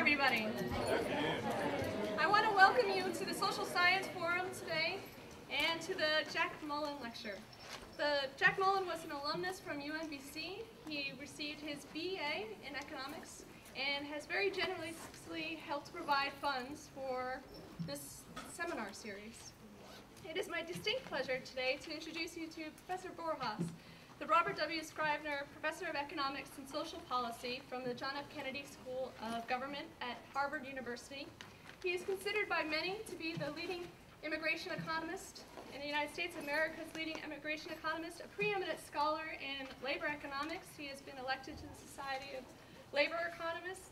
everybody. I want to welcome you to the Social Science Forum today and to the Jack Mullen Lecture. Jack Mullen was an alumnus from UNBC. He received his BA in economics and has very generously helped provide funds for this seminar series. It is my distinct pleasure today to introduce you to Professor Borjas, the Robert W. Scrivener Professor of Economics and Social Policy from the John F. Kennedy School of Government at Harvard University. He is considered by many to be the leading immigration economist in the United States, America's leading immigration economist, a preeminent scholar in labor economics. He has been elected to the Society of Labor Economists.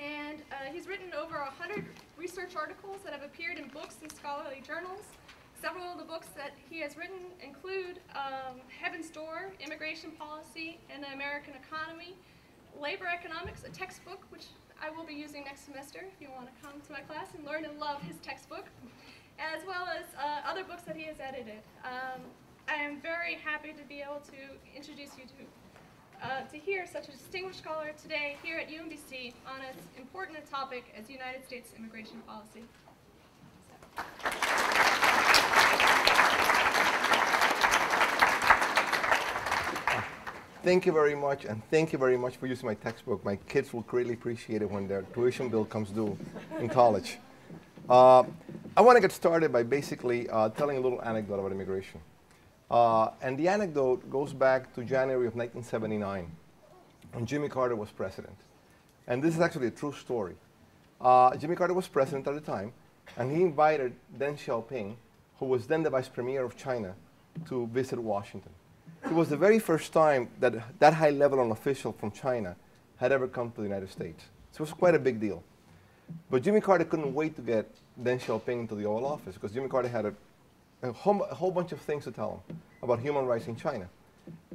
And he's written over 100 research articles that have appeared in books and scholarly journals. Several of the books that he has written include Heaven's Door, Immigration Policy and the American Economy, Labor Economics, a textbook which I will be using next semester if you want to come to my class and learn and love his textbook, as well as other books that he has edited. I am very happy to be able to introduce you to hear such a distinguished scholar today here at UNBC on as important a topic as United States immigration policy. Thank you very much, and thank you very much for using my textbook. My kids will greatly appreciate it when their tuition bill comes due in college. I want to get started by basically telling a little anecdote about immigration. And the anecdote goes back to January of 1979, when Jimmy Carter was president. And this is actually a true story. Jimmy Carter was president at the time, and he invited Deng Xiaoping, who was then the vice premier of China, to visit Washington. It was the very first time that that high-level official from China had ever come to the United States. So it was quite a big deal. But Jimmy Carter couldn't wait to get Deng Xiaoping into the Oval Office because Jimmy Carter had a whole bunch of things to tell him about human rights in China.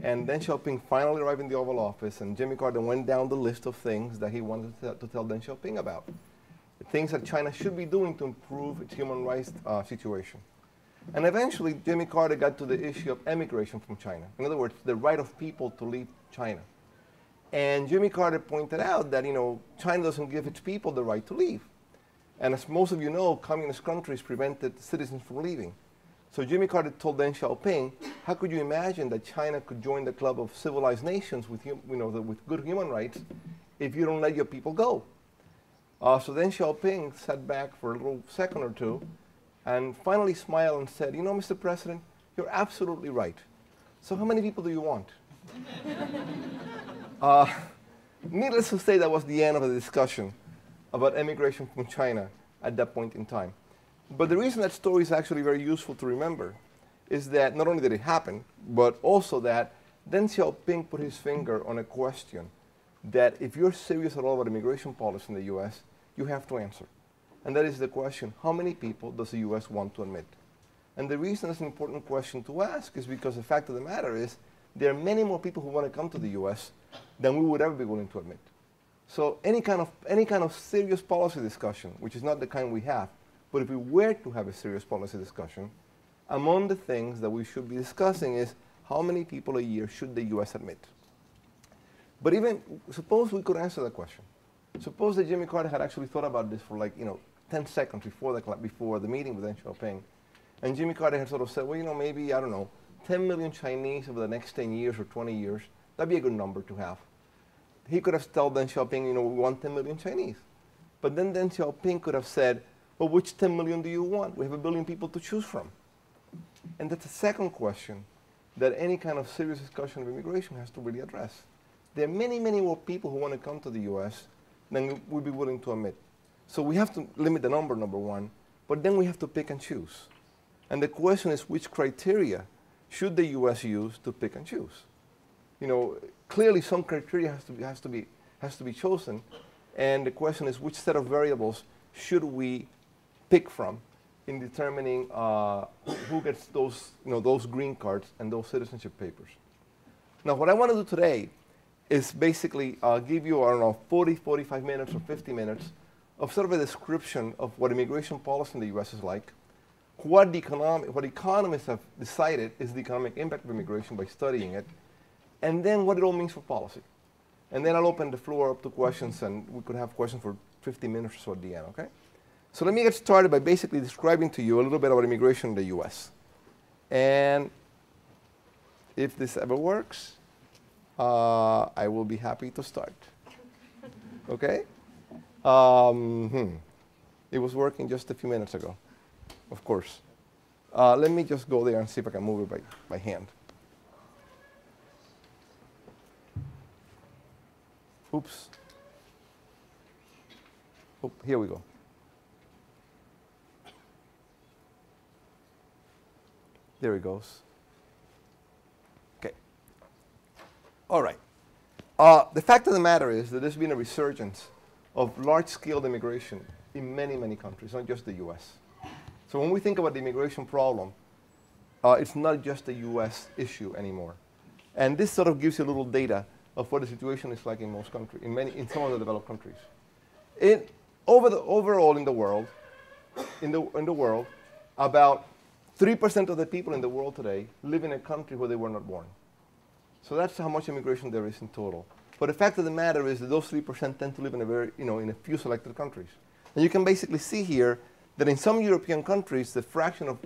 And Deng Xiaoping finally arrived in the Oval Office, and Jimmy Carter went down the list of things that he wanted to tell Deng Xiaoping about. The things that China should be doing to improve its human rights situation. And eventually, Jimmy Carter got to the issue of emigration from China. In other words, the right of people to leave China. And Jimmy Carter pointed out that, China doesn't give its people the right to leave. And as most of you know, communist countries prevented citizens from leaving. So Jimmy Carter told Deng Xiaoping, how could you imagine that China could join the club of civilized nations with, with good human rights if you don't let your people go? So Deng Xiaoping sat back for a little second or two and finally smiled and said, Mr. President, you're absolutely right. So how many people do you want? Needless to say, that was the end of the discussion about emigration from China at that point in time. But the reason that story is actually very useful to remember is that not only did it happen, but also that Deng Xiaoping put his finger on a question that if you're serious at all about immigration policy in the US, you have to answer. And that is the question, how many people does the US want to admit? And the reason it's an important question to ask is because the fact of the matter is there are many more people who want to come to the US than we would ever be willing to admit. So any kind of serious policy discussion, which is not the kind we have, but if we were to have a serious policy discussion, among the things that we should be discussing is how many people a year should the US admit? But even, suppose we could answer that question. Suppose that Jimmy Carter had actually thought about this for 10 seconds before the meeting with Deng Xiaoping. And Jimmy Carter had sort of said, well, maybe, 10 million Chinese over the next 10 years or 20 years, that'd be a good number to have. He could have told Deng Xiaoping, we want 10 million Chinese. But then Deng Xiaoping could have said, well, which 10 million do you want? We have 1 billion people to choose from. And that's the second question that any kind of serious discussion of immigration has to really address. There are many, many more people who want to come to the US than we'd be willing to admit. So we have to limit the number, number one, but then we have to pick and choose. And the question is, which criteria should the US use to pick and choose? Clearly some criteria has to be chosen, and the question is, which set of variables should we pick from in determining who gets those green cards and those citizenship papers. Now, what I want to do today is basically give you, 40, 45 minutes or 50 minutes of sort of a description of what immigration policy in the US is like, what economists have decided is the economic impact of immigration by studying it, and then what it all means for policy. And then I'll open the floor up to questions, and we could have questions for 50 minutes or so at the end, okay? So let me get started by basically describing to you a little bit about immigration in the US. And if this ever works, I will be happy to start. Okay? It was working just a few minutes ago, of course. Let me just go there and see if I can move it by hand. Oops. Oh, here we go. There it goes. Okay. All right. The fact of the matter is that there's been a resurgence of large-scale immigration in many, many countries, not just the US. So when we think about the immigration problem, it's not just a US issue anymore. And this sort of gives you a little data of what the situation is like in most countries, in some of the developed countries. Overall in the world, about 3% of the people in the world today live in a country where they were not born. So that's how much immigration there is in total. But the fact of the matter is that those 3% tend to live in in a few selected countries. And you can basically see here that in some European countries, the fraction of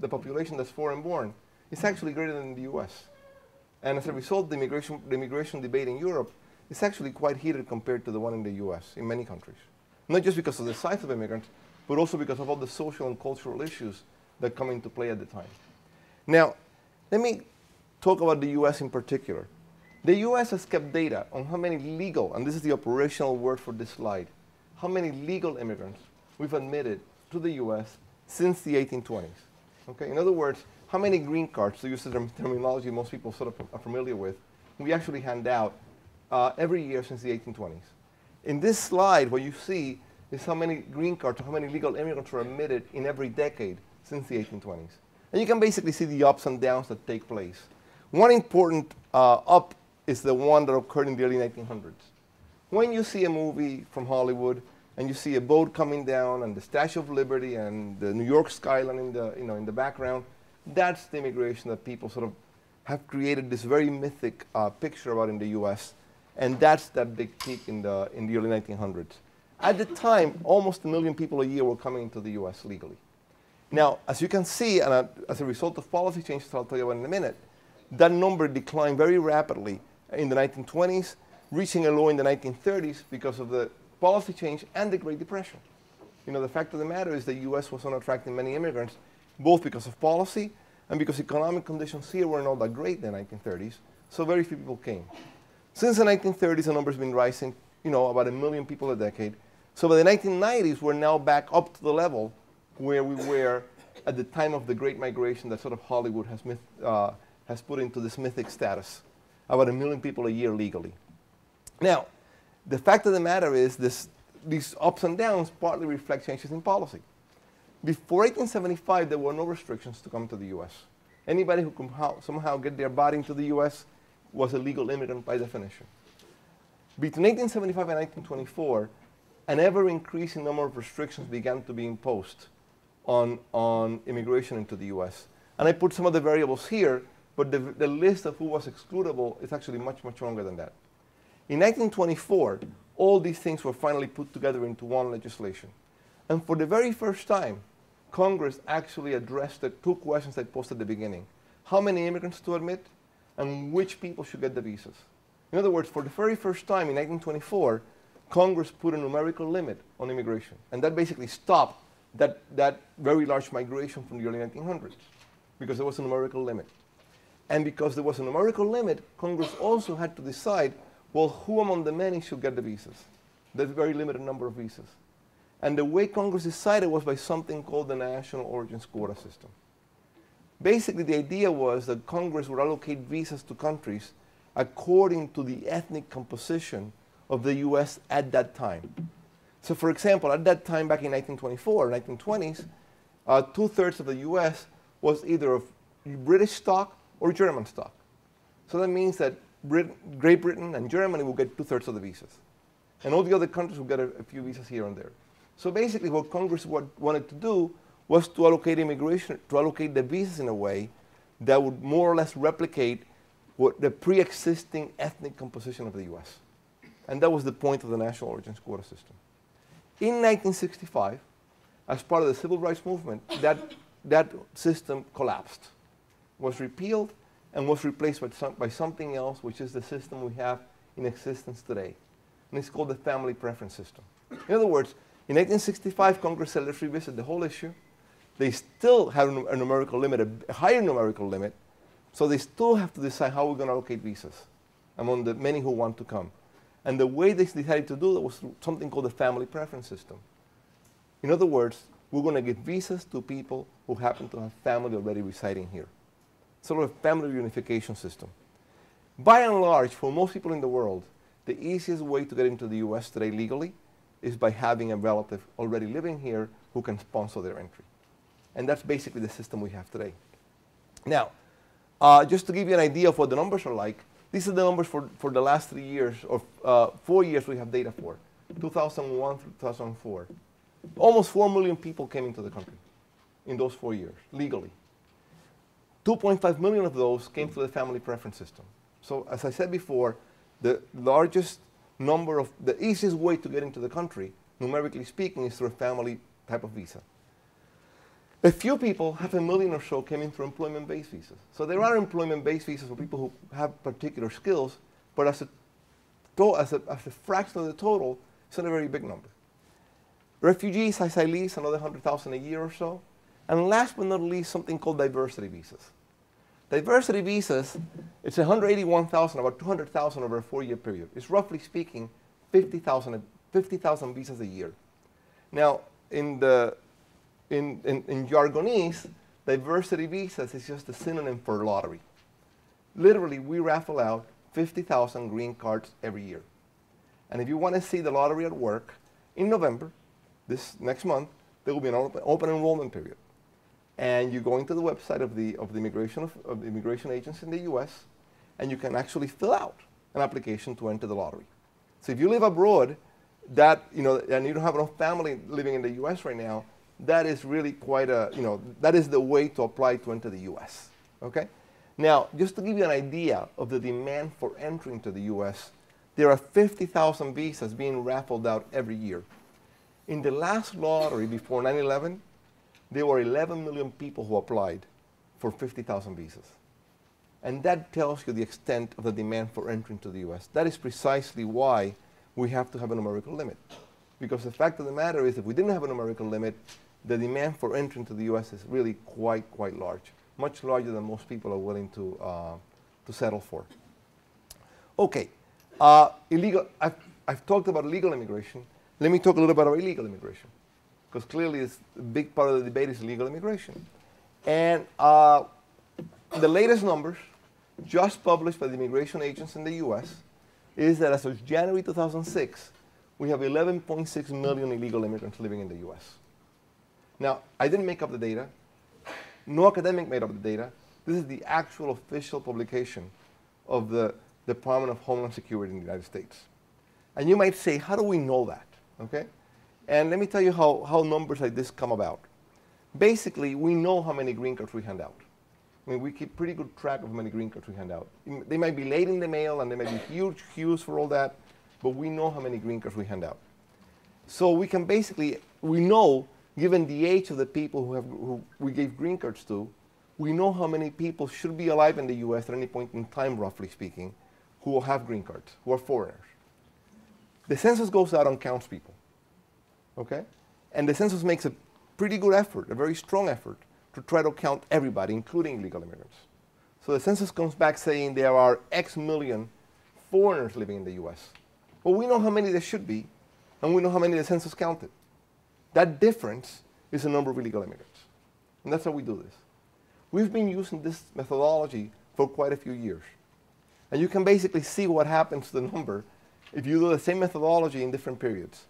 the population that's foreign-born is actually greater than in the US. And as a result, the immigration debate in Europe is actually quite heated compared to the one in the US in many countries. Not just because of the size of immigrants, but also because of all the social and cultural issues that come into play at the time. Now, let me talk about the US in particular. The US has kept data on how many legal, and this is the operational word for this slide, how many legal immigrants we've admitted to the US since the 1820s. Okay? In other words, how many green cards, to use the terminology most people sort of are familiar with, we actually hand out every year since the 1820s. In this slide, what you see is how many green cards, or how many legal immigrants were admitted in every decade since the 1820s. And you can basically see the ups and downs that take place. One important up is the one that occurred in the early 1900s. When you see a movie from Hollywood and you see a boat coming down and the Statue of Liberty and the New York skyline in the background, that's the immigration that people sort of have created this very mythic picture about in the US. And that's that big peak in the early 1900s. At the time, almost 1 million people a year were coming into the US legally. Now, as you can see, and as a result of policy changes I'll tell you about in a minute, that number declined very rapidly in the 1920s, reaching a low in the 1930s because of the policy change and the Great Depression. You know, the fact of the matter is the US was not attracting many immigrants, both because of policy and because economic conditions here were not that great in the 1930s, so very few people came. Since the 1930s, the number's been rising, about 1 million people a decade. So by the 1990s, we're now back up to the level where we were at the time of the Great Migration that sort of Hollywood has put into this mythic status, about 1 million people a year legally. Now, the fact of the matter is these ups and downs partly reflect changes in policy. Before 1875, there were no restrictions to come to the US. Anybody who could somehow get their body into the US was a legal immigrant by definition. Between 1875 and 1924, an ever-increasing number of restrictions began to be imposed on immigration into the US. And I put some of the variables here, but the list of who was excludable is actually much, much longer than that. In 1924, all these things were finally put together into one legislation. And for the very first time, Congress actually addressed the two questions I posed at the beginning. How many immigrants to admit, and which people should get the visas. In other words, for the very first time in 1924, Congress put a numerical limit on immigration. And that basically stopped that very large migration from the early 1900s, because there was a numerical limit. And because there was a numerical limit, Congress also had to decide, well, who among the many should get the visas? There's a very limited number of visas. And the way Congress decided was by something called the National Origins Quota System. Basically, the idea was that Congress would allocate visas to countries according to the ethnic composition of the US at that time. So for example, at that time, back in 1924, 1920s, 2/3 of the US was either of British stock or German stock. So that means that Great Britain and Germany will get 2/3 of the visas. And all the other countries will get a few visas here and there. So basically what Congress wanted to do was to allocate the visas in a way that would more or less replicate what the pre-existing ethnic composition of the US. And that was the point of the national origins quota system. In 1965, as part of the civil rights movement, that system collapsed, was repealed, and was replaced by something else, which is the system we have in existence today. And it's called the family preference system. In other words, in 1965, Congress said, let's revisit the whole issue. They still have a numerical limit, a higher numerical limit, so they still have to decide how we're going to allocate visas among the many who want to come. And the way they decided to do that was through something called the family preference system. In other words, we're going to give visas to people who happen to have family already residing here. Sort of a family reunification system. By and large, for most people in the world, the easiest way to get into the US today legally is by having a relative already living here who can sponsor their entry. And that's basically the system we have today. Now, just to give you an idea of what the numbers are like, these are the numbers for the last 3 years, or 4 years we have data for, 2001 through 2004. Almost 4 million people came into the country in those 4 years, legally. 2.5 million of those came through the family preference system. So as I said before, the largest number of, the easiest way to get into the country, numerically speaking, is through a family type of visa. A few people, 500,000 or so, came in through employment-based visas. So there are employment-based visas for people who have particular skills, but as a fraction of the total, it's not a very big number. Refugees, asylees, another 100,000 a year or so. And last but not least, something called diversity visas. Diversity visas, it's 181,000, about 200,000 over a 4-year period. It's roughly speaking 50,000 visas a year. Now, in jargonese, diversity visas is just a synonym for lottery. Literally, we raffle out 50,000 green cards every year. And if you want to see the lottery at work, in November, this next month, there will be an open enrollment period. And you go into the website of the immigration agents in the US, and you can actually fill out an application to enter the lottery. So if you live abroad, and you don't have enough family living in the US right now, that is really quite that is the way to apply to enter the US, okay? Now, just to give you an idea of the demand for entry into the US, there are 50,000 visas being raffled out every year. In the last lottery before 9/11, there were 11 million people who applied for 50,000 visas. And that tells you the extent of the demand for entry into the US. That is precisely why we have to have a numerical limit. Because the fact of the matter is, if we didn't have a numerical limit, the demand for entry into the US is really quite large, much larger than most people are willing to settle for. Okay, I've talked about legal immigration. Let me talk a little bit about illegal immigration, because clearly a big part of the debate is illegal immigration. And the latest numbers, just published by the immigration agents in the US, is that as of January 2006, we have 11.6 million illegal immigrants living in the US. Now, I didn't make up the data. No academic made up the data. This is the actual official publication of the Department of Homeland Security in the United States. And you might say, how do we know that? Okay? And let me tell you how numbers like this come about. Basically, we know how many green cards we hand out. I mean, we keep pretty good track of how many green cards we hand out. They might be late in the mail, and there might be huge queues for all that, but we know how many green cards we hand out. So we can basically, we know, given the age of the people who we gave green cards to, we know how many people should be alive in the US at any point in time, roughly speaking, who will have green cards, who are foreigners. The census goes out and counts people, okay? And the census makes a pretty good effort, a very strong effort, to try to count everybody, including illegal immigrants. So the census comes back saying there are X million foreigners living in the US. Well, we know how many there should be, and we know how many the census counted. That difference is the number of illegal immigrants. And that's how we do this. We've been using this methodology for quite a few years. And you can basically see what happens to the number if you do the same methodology in different periods.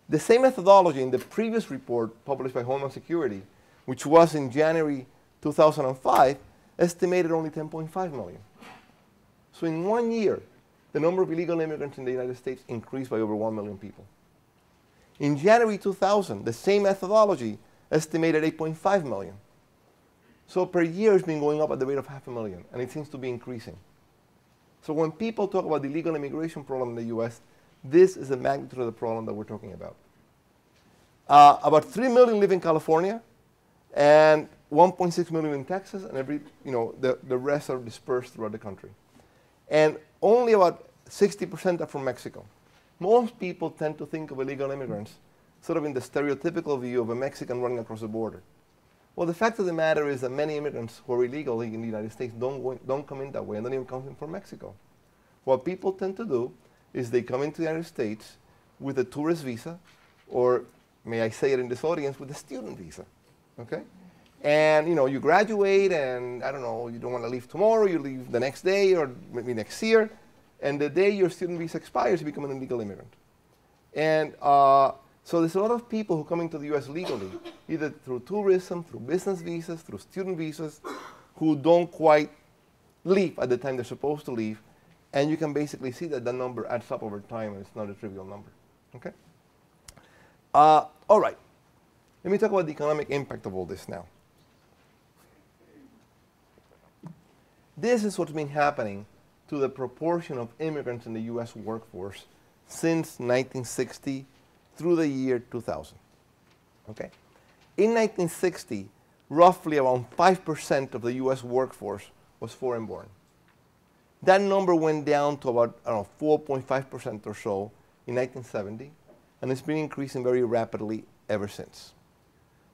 The same methodology in the previous report published by Homeland Security, which was in January 2005, estimated only 10.5 million. So in 1 year, the number of illegal immigrants in the United States increased by over 1 million people. In January 2000, the same methodology estimated 8.5 million. So per year it's been going up at the rate of 500,000, and it seems to be increasing. So when people talk about the illegal immigration problem in the US, This is the magnitude of the problem that we're talking about. About 3 million live in California, and 1.6 million in Texas, and the rest are dispersed throughout the country. And only about 60% are from Mexico. Most people tend to think of illegal immigrants sort of in the stereotypical view of a Mexican running across the border. Well, the fact of the matter is that many immigrants who are illegal in the United States don't come in that way and don't even come in from Mexico. What people tend to do is they come into the United States with a tourist visa, or may I say it in this audience, with a student visa, okay? And you graduate, and I don't know, you don't want to leave tomorrow, you leave the next day or maybe next year, and the day your student visa expires, you become an illegal immigrant. And so there's a lot of people who come into the US legally, either through tourism, through business visas, through student visas, who don't quite leave at the time they're supposed to leave. And you can basically see that the number adds up over time, and it's not a trivial number. Okay? All right. Let me talk about the economic impact of all this now. This is what's been happening to the proportion of immigrants in the US workforce since 1960 through the year 2000. Okay? In 1960, roughly around 5% of the US workforce was foreign-born. That number went down to about 4.5% or so in 1970, and it's been increasing very rapidly ever since.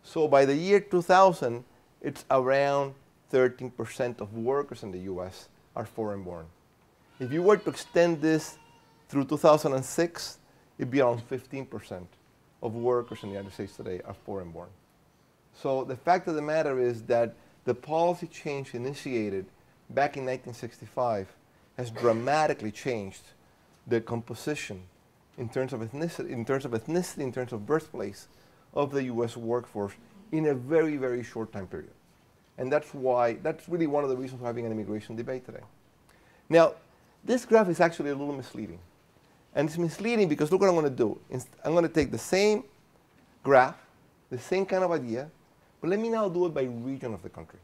So by the year 2000, it's around 13% of workers in the US are foreign-born. If you were to extend this through 2006, it'd be around 15% of workers in the United States today are foreign-born. So the fact of the matter is that the policy change initiated back in 1965 has dramatically changed the composition in terms of ethnicity, in terms of birthplace of the US workforce in a very, very short time period. And that's really one of the reasons for having an immigration debate today. Now, this graph is actually a little misleading. And it's misleading because look what I'm going to do. I'm going to take the same graph, the same kind of idea, but let me now do it by region of the country.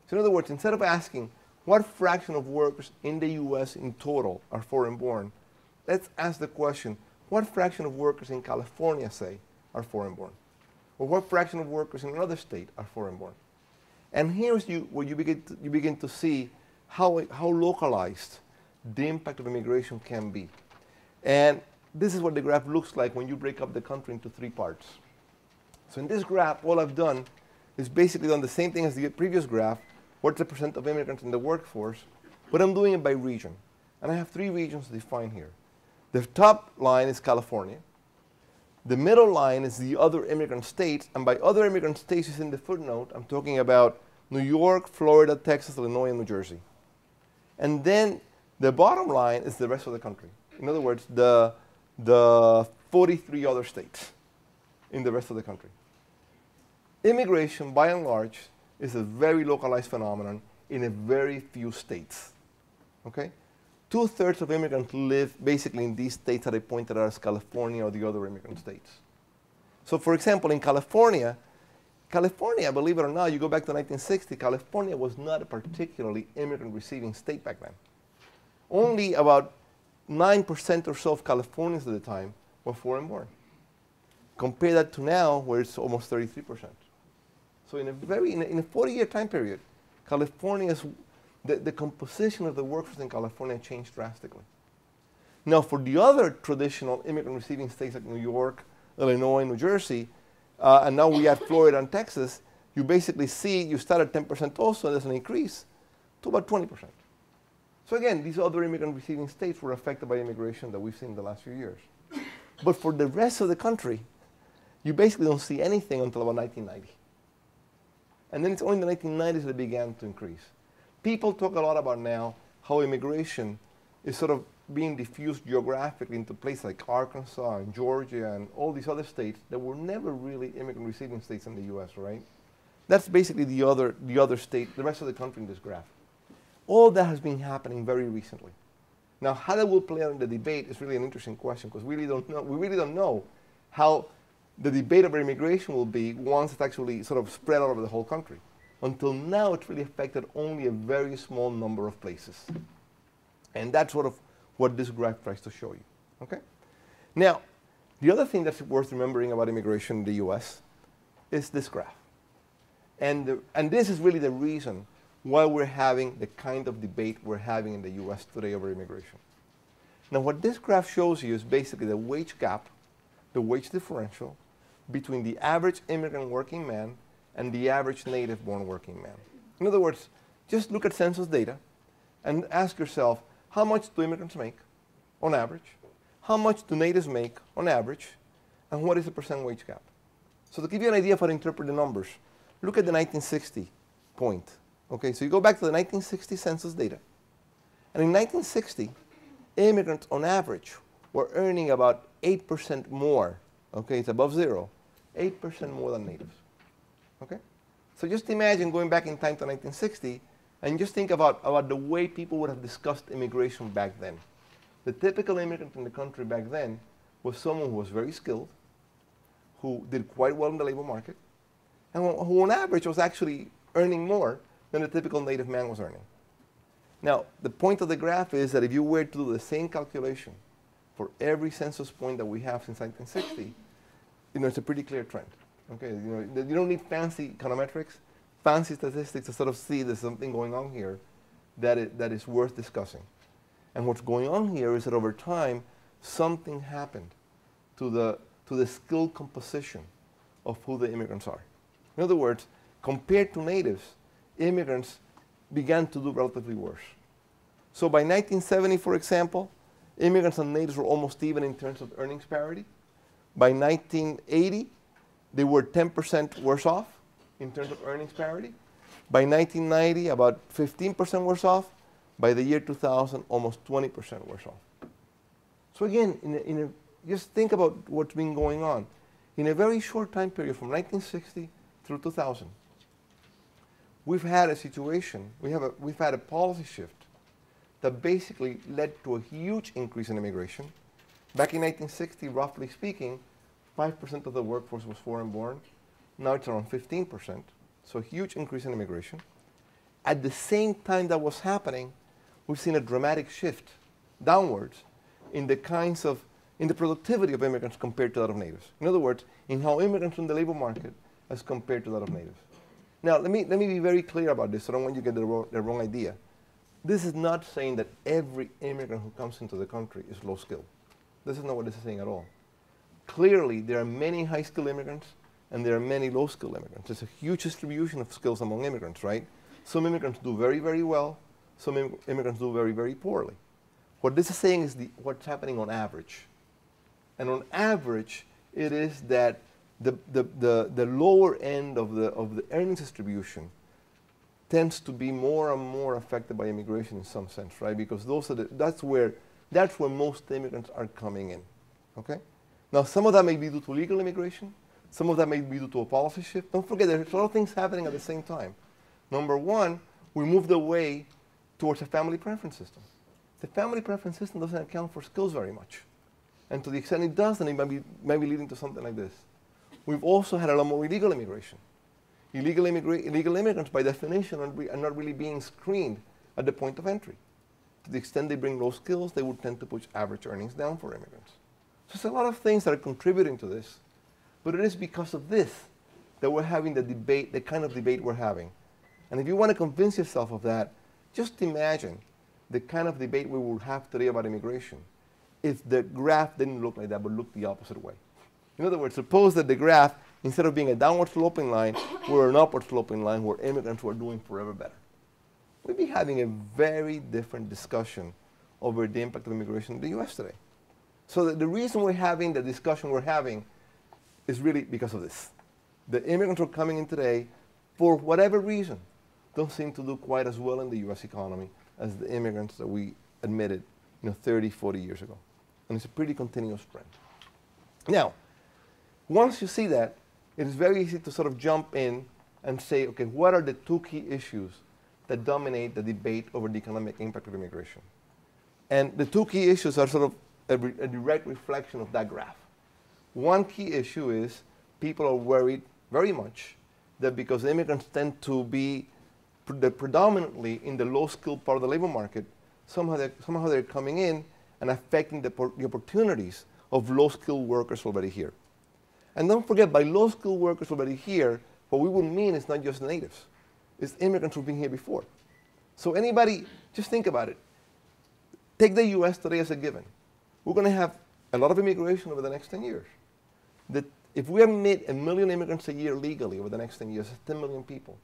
So in other words, instead of asking what fraction of workers in the US in total are foreign-born, let's ask the question, what fraction of workers in California, say, are foreign-born? Or what fraction of workers in another state are foreign-born? And here's where you begin to see how localized the impact of immigration can be. And this is what the graph looks like when you break up the country into 3 parts. So in this graph, all I've done is basically done the same thing as the previous graph, what's the percent of immigrants in the workforce, but I'm doing it by region. And I have 3 regions defined here. The top line is California. The middle line is the other immigrant states, and by other immigrant states is in the footnote. I'm talking about New York, Florida, Texas, Illinois, and New Jersey. And then the bottom line is the rest of the country. In other words, the 43 other states in the rest of the country. Immigration, by and large, is a very localized phenomenon in a very few states. Okay? 2/3 of immigrants live basically in these states that I pointed out as California or the other immigrant states. So for example, in California, believe it or not, you go back to 1960, California was not a particularly immigrant-receiving state back then. Only about 9% or so of Californians at the time were foreign-born. Compare that to now, where it's almost 33%. So in a 40-year time period, the composition of the workforce in California changed drastically. Now, for the other traditional immigrant-receiving states like New York, Illinois, New Jersey, and now we add Florida and Texas, you basically see you start at 10% also, and there's an increase to about 20%. So again, these other immigrant-receiving states were affected by immigration that we've seen in the last few years. But for the rest of the country, you basically don't see anything until about 1990. And then it's only in the 1990s that it began to increase. People talk a lot about now how immigration is sort of being diffused geographically into places like Arkansas and Georgia and all these other states that were never really immigrant-receiving states in the US, right? That's basically the other state, the rest of the country in this graph. All that has been happening very recently. Now, how that will play out in the debate is really an interesting question because we really don't know how the debate over immigration will be once it's actually sort of spread all over the whole country. Until now, it's really affected only a very small number of places. And that's sort of what this graph tries to show you. Okay? Now, the other thing that's worth remembering about immigration in the US is this graph. And this is really the reason why we're having the kind of debate we're having in the US today over immigration. Now, what this graph shows you is basically the wage gap, the wage differential between the average immigrant working man and the average native-born working man. In other words, just look at census data and ask yourself, how much do immigrants make on average? How much do natives make on average? And what is the percent wage gap? So to give you an idea of how to interpret the numbers, look at the 1960 point. Okay, so you go back to the 1960 census data. And in 1960, immigrants on average were earning about 8% more. Okay, it's above zero, 8% more than natives. Okay? So just imagine going back in time to 1960 and just think about the way people would have discussed immigration back then. The typical immigrant in the country back then was someone who was very skilled, who did quite well in the labor market, and who on average was actually earning more than the typical native man was earning. Now, the point of the graph is that if you were to do the same calculation for every census point that we have since 1960, it's a pretty clear trend. Okay, you don't need fancy econometrics, fancy statistics to sort of see there's something going on here that is worth discussing. And what's going on here is that over time, something happened to the skill composition of who the immigrants are. In other words, compared to natives, immigrants began to do relatively worse. So by 1970, for example, immigrants and natives were almost even in terms of earnings parity. By 1980, they were 10% worse off in terms of earnings parity. By 1990, about 15% worse off. By the year 2000, almost 20% worse off. So again, just think about what's been going on. In a very short time period, from 1960 through 2000, we've had a situation, we've had a policy shift that basically led to a huge increase in immigration. Back in 1960, roughly speaking, 5% of the workforce was foreign-born. Now it's around 15%, so a huge increase in immigration. At the same time that was happening, we've seen a dramatic shift downwards in the productivity of immigrants compared to that of natives. In other words, in how immigrants in the labor market as compared to that of natives. Now, let me be very clear about this, so I don't want you to get the wrong idea. This is not saying that every immigrant who comes into the country is low skilled. This is not what this is saying at all. Clearly, there are many high-skilled immigrants and there are many low-skilled immigrants. There's a huge distribution of skills among immigrants, right? Some immigrants do very, very well. Some immigrants do very, very poorly. What this is saying is what's happening on average. And on average, it is that the lower end of the earnings distribution tends to be more and more affected by immigration in some sense, right? Because that's where most immigrants are coming in, okay? Now, some of that may be due to legal immigration. Some of that may be due to a policy shift. Don't forget, there's a lot of things happening at the same time. Number one, we moved away towards a family preference system. The family preference system doesn't account for skills very much. And to the extent it does, then it might be leading to something like this. We've also had a lot more illegal immigration. Illegal immigrants, by definition, are not really being screened at the point of entry. To the extent they bring low skills, they would tend to push average earnings down for immigrants. So there's a lot of things that are contributing to this, but it is because of this that we're having the debate, the kind of debate we're having. And if you want to convince yourself of that, just imagine the kind of debate we will have today about immigration if the graph didn't look like that, but looked the opposite way. In other words, suppose that the graph, instead of being a downward sloping line, were an upward sloping line where immigrants were doing forever better. We'd be having a very different discussion over the impact of immigration in the US today. So the reason we're having the discussion we're having is really because of this. The immigrants who are coming in today, for whatever reason, don't seem to do quite as well in the US economy as the immigrants that we admitted 30, 40 years ago. And it's a pretty continuous trend. Now, once you see that, it is very easy to sort of jump in and say, okay, what are the two key issues that dominate the debate over the economic impact of immigration? And the two key issues are sort of a direct reflection of that graph. One key issue is people are worried very much that because immigrants tend to be predominantly in the low-skilled part of the labor market, somehow they're coming in and affecting the opportunities of low-skilled workers already here. And don't forget, by low-skilled workers already here, what we would mean is not just natives. It's immigrants who've been here before. So anybody, just think about it. Take the US today as a given. We're going to have a lot of immigration over the next 10 years. If we admit 1 million immigrants a year legally over the next 10 years, that's 10 million people.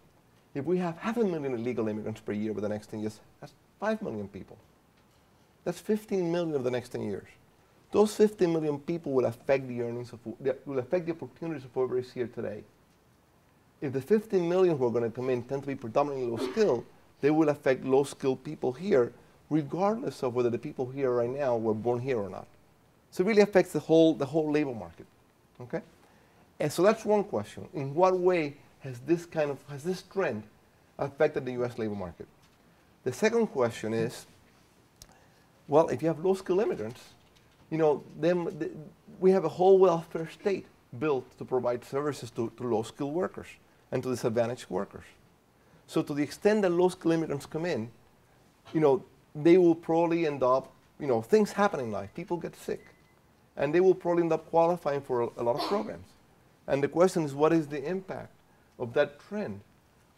If we have 500,000 illegal immigrants per year over the next 10 years, that's 5 million people. That's 15 million over the next 10 years. Those 15 million people will affect the earnings of, will affect the opportunities of whoever is here today. If the 15 million who are going to come in tend to be predominantly low skilled, they will affect low skilled people here, regardless of whether the people here right now were born here or not. So it really affects the whole labor market. Okay? And so that's one question. In what way has this trend affected the US labor market? The second question is, well, if you have low-skilled immigrants, you know, then we have a whole welfare state built to provide services to low-skilled workers and to disadvantaged workers. So to the extent that low-skilled immigrants come in, you know, they will probably end up, you know, things happen in life. People get sick. And they will probably end up qualifying for a lot of programs. And the question is, what is the impact of that trend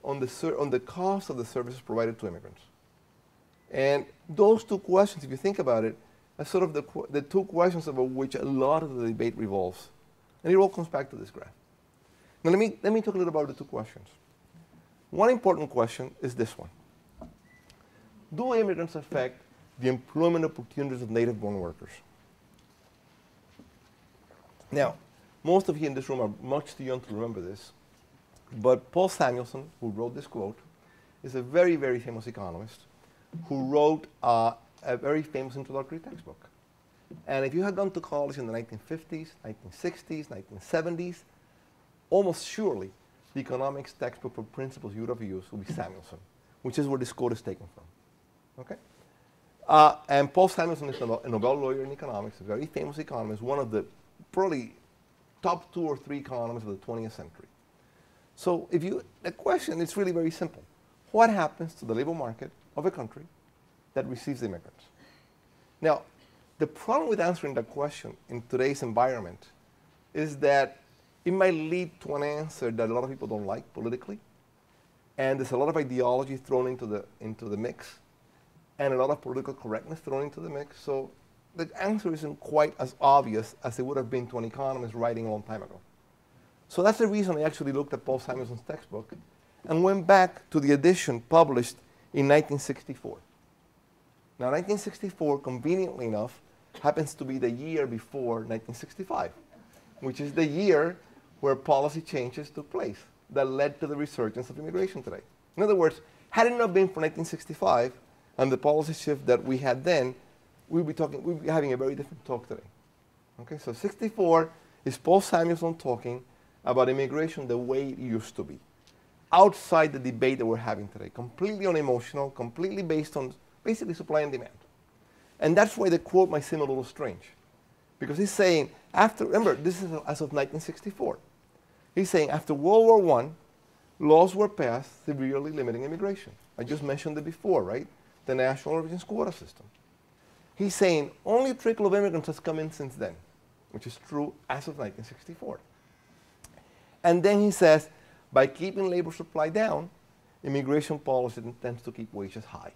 on the cost of the services provided to immigrants? And those two questions, if you think about it, are sort of the two questions about which a lot of the debate revolves. And it all comes back to this graph. Now let me talk a little about the two questions. One important question is this one. Do immigrants affect the employment opportunities of native-born workers? Now, most of you in this room are much too young to remember this, but Paul Samuelson, who wrote this quote, is a very, very famous economist who wrote a very famous introductory textbook. And if you had gone to college in the 1950s, 1960s, 1970s, almost surely the economics textbook for principles you would have used would be Samuelson, which is where this quote is taken from. Okay? And Paul Samuelson is a Nobel laureate in economics, a very famous economist, one of the probably top 2 or 3 economists of the 20th century. So the question is really very simple. What happens to the labor market of a country that receives immigrants? Now, the problem with answering that question in today's environment is that it might lead to an answer that a lot of people don't like politically, and there's a lot of ideology thrown into the mix, and a lot of political correctness thrown into the mix. So the answer isn't quite as obvious as it would have been to an economist writing a long time ago. So that's the reason I actually looked at Paul Samuelson's textbook and went back to the edition published in 1964. Now, 1964, conveniently enough, happens to be the year before 1965, which is the year where policy changes took place that led to the resurgence of immigration today. In other words, had it not been for 1965 and the policy shift that we had then, we'd be having a very different talk today. Okay, so 64 is Paul Samuelson talking about immigration the way it used to be, outside the debate that we're having today, completely unemotional, completely based on basically supply and demand. And that's why the quote might seem a little strange, because he's saying, remember, this is as of 1964. He's saying after World War I, laws were passed severely limiting immigration. I just mentioned it before, right? The national origins quota system. He's saying only a trickle of immigrants has come in since then, which is true as of 1964. And then he says, by keeping labor supply down, immigration policy tends to keep wages high.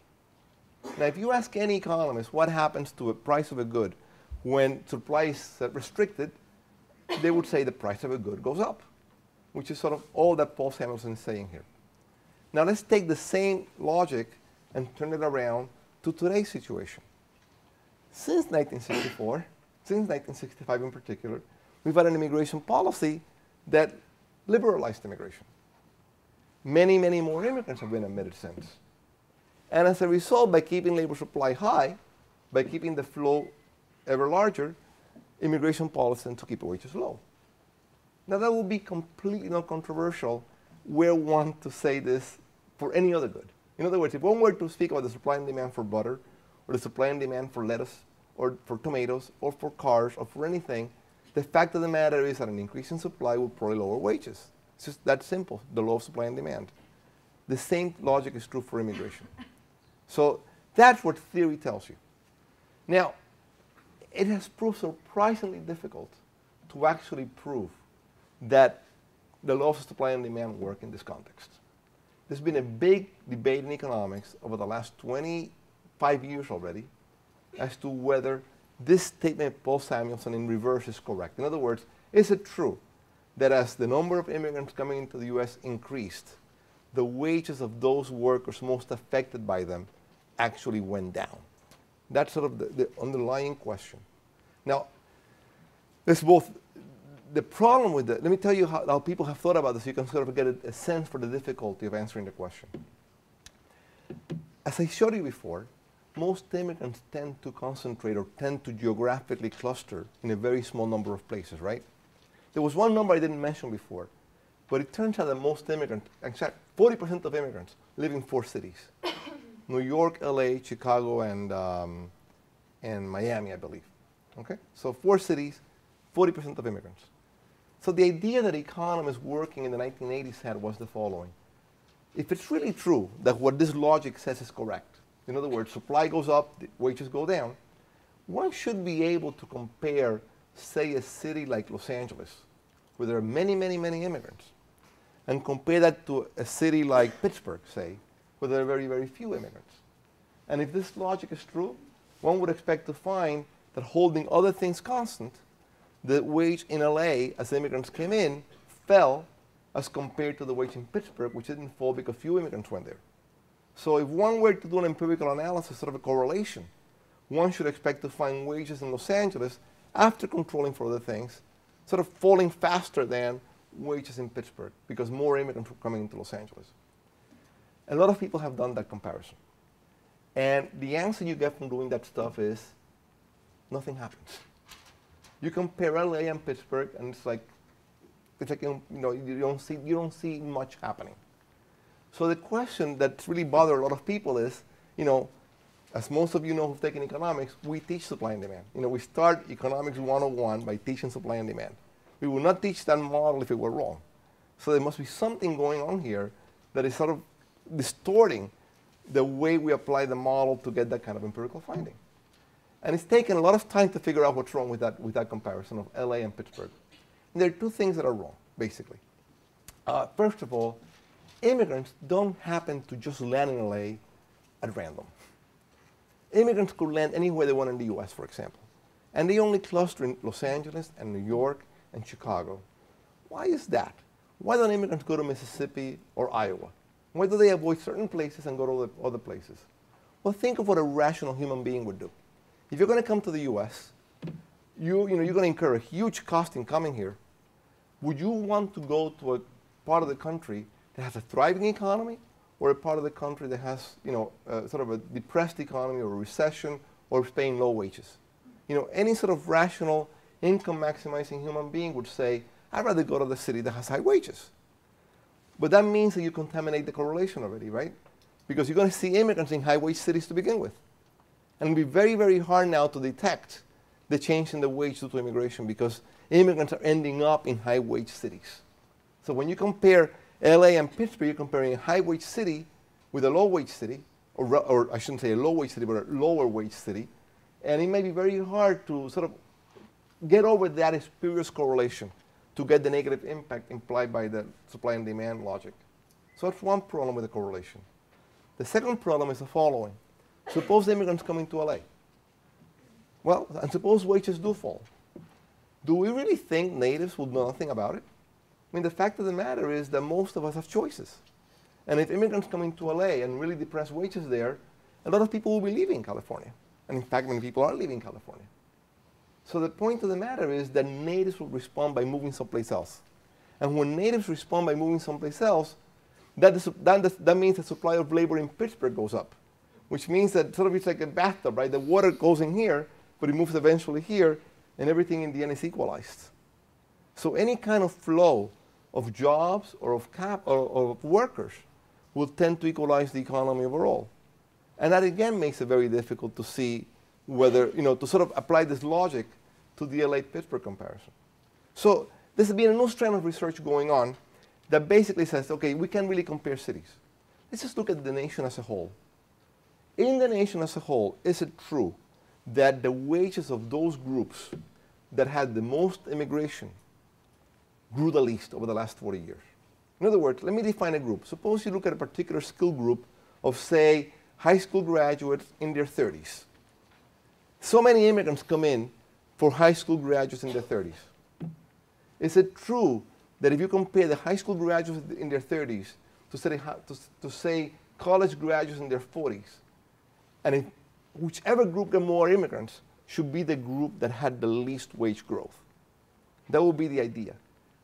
Now, if you ask any economist what happens to the price of a good when supply is restricted, they would say the price of a good goes up, which is sort of all that Paul Samuelson is saying here. Now, let's take the same logic and turn it around to today's situation. Since 1964, since 1965 in particular, we've had an immigration policy that liberalized immigration. Many, many more immigrants have been admitted since. And as a result, by keeping labor supply high, by keeping the flow ever larger, immigration policy tends to keep wages low. Now that would be completely non-controversial were one to say this for any other good. In other words, if one were to speak about the supply and demand for butter, or the supply and demand for lettuce, or for tomatoes, or for cars, or for anything, the fact of the matter is that an increase in supply will probably lower wages. It's just that simple, the law of supply and demand. The same logic is true for immigration. So that's what theory tells you. Now, it has proved surprisingly difficult to actually prove that the laws of supply and demand work in this context. There's been a big debate in economics over the last 25 years already as to whether this statement of Paul Samuelson in reverse is correct. In other words, is it true that as the number of immigrants coming into the US increased, the wages of those workers most affected by them actually went down? That's sort of the underlying question. Now, there's both the problem with let me tell you how people have thought about this so you can sort of get a sense for the difficulty of answering the question. As I showed you before, most immigrants tend to concentrate or tend to geographically cluster in a very small number of places, right? There was one number I didn't mention before, but it turns out that most immigrants, in fact, 40% of immigrants live in 4 cities. New York, LA, Chicago, and Miami, I believe. Okay? So 4 cities, 40% of immigrants. So the idea that economists working in the 1980s had was the following. If it's really true that what this logic says is correct, in other words, supply goes up, wages go down, one should be able to compare, say, a city like Los Angeles, where there are many, many, many immigrants, and compare that to a city like Pittsburgh, say, where there are very, very few immigrants. And if this logic is true, one would expect to find that holding other things constant, the wage in LA as immigrants came in fell as compared to the wage in Pittsburgh, which didn't fall because few immigrants went there. So if one were to do an empirical analysis, sort of a correlation, one should expect to find wages in Los Angeles, after controlling for other things, sort of falling faster than wages in Pittsburgh because more immigrants were coming into Los Angeles. A lot of people have done that comparison. And the answer you get from doing that stuff is nothing happens. You compare LA and Pittsburgh, and it's like you don't see much happening. So the question that's really bothered a lot of people is, as most of you know who've taken economics, we teach supply and demand. We start economics 101 by teaching supply and demand. We will not teach that model if it were wrong. So there must be something going on here that is sort of distorting the way we apply the model to get that kind of empirical finding. And it's taken a lot of time to figure out what's wrong with that comparison of LA and Pittsburgh. And there are 2 things that are wrong, basically. First of all, immigrants don't happen to just land in LA at random. Immigrants could land anywhere they want in the US, for example. And they only cluster in Los Angeles and New York and Chicago. Why is that? Why don't immigrants go to Mississippi or Iowa? Why do they avoid certain places and go to other places? Well, think of what a rational human being would do. If you're going to come to the US, you're going to incur a huge cost in coming here. Would you want to go to a part of the country that has a thriving economy, or a part of the country that has, sort of a depressed economy or a recession or is paying low wages? Any sort of rational income maximizing human being would say, I'd rather go to the city that has high wages. But that means that you contaminate the correlation already, right? Because you're going to see immigrants in high wage cities to begin with. And it'll be very, very hard now to detect the change in the wage due to immigration because immigrants are ending up in high wage cities. So when you compare LA and Pittsburgh, you're comparing a high wage city with a low wage city, or I shouldn't say a low wage city, but a lower wage city. And it may be very hard to sort of get over that spurious correlation to get the negative impact implied by the supply and demand logic. So that's one problem with the correlation. The second problem is the following. Suppose immigrants come into LA. Well, and suppose wages do fall. Do we really think natives will know nothing about it? I mean, the fact of the matter is that most of us have choices. And if immigrants come into LA and really depress wages there, a lot of people will be leaving California. And in fact, many people are leaving California. So the point of the matter is that natives will respond by moving someplace else. And when natives respond by moving someplace else, that means the supply of labor in Pittsburgh goes up, which means that sort of it's like a bathtub, right? The water goes in here, but it moves eventually here, and everything in the end is equalized. So any kind of flow of jobs or of workers will tend to equalize the economy overall. And that again makes it very difficult to see whether, to sort of apply this logic to the LA-Pittsburgh comparison. So there's been a new strand of research going on that basically says, okay, we can't really compare cities. Let's just look at the nation as a whole. In the nation as a whole, is it true that the wages of those groups that had the most immigration grew the least over the last 40 years. In other words, let me define a group. Suppose you look at a particular skill group of, say, high school graduates in their 30s. So many immigrants come in for high school graduates in their 30s. Is it true that if you compare the high school graduates in their 30s to say college graduates in their 40s, and if whichever group got more immigrants should be the group that had the least wage growth? That would be the idea.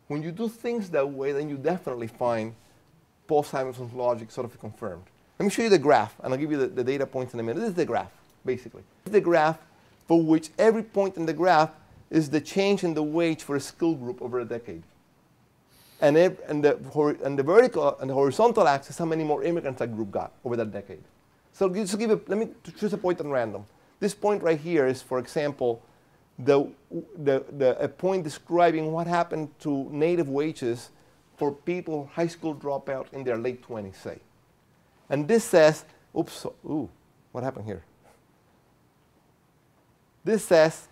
When you do things that way, then you definitely find Paul Simonson's logic sort of confirmed. Let me show you the graph, and I'll give you the data points in a minute. This is the graph, basically. This is the graph for which every point in the graph is the change in the wage for a skill group over a decade. And the vertical and the horizontal axis, how many more immigrants that group got over that decade. So let me choose a point at random. This point right here is, for example, a point describing what happened to native wages for people, high school dropout in their late 20s, say. And this says, what happened here? This says,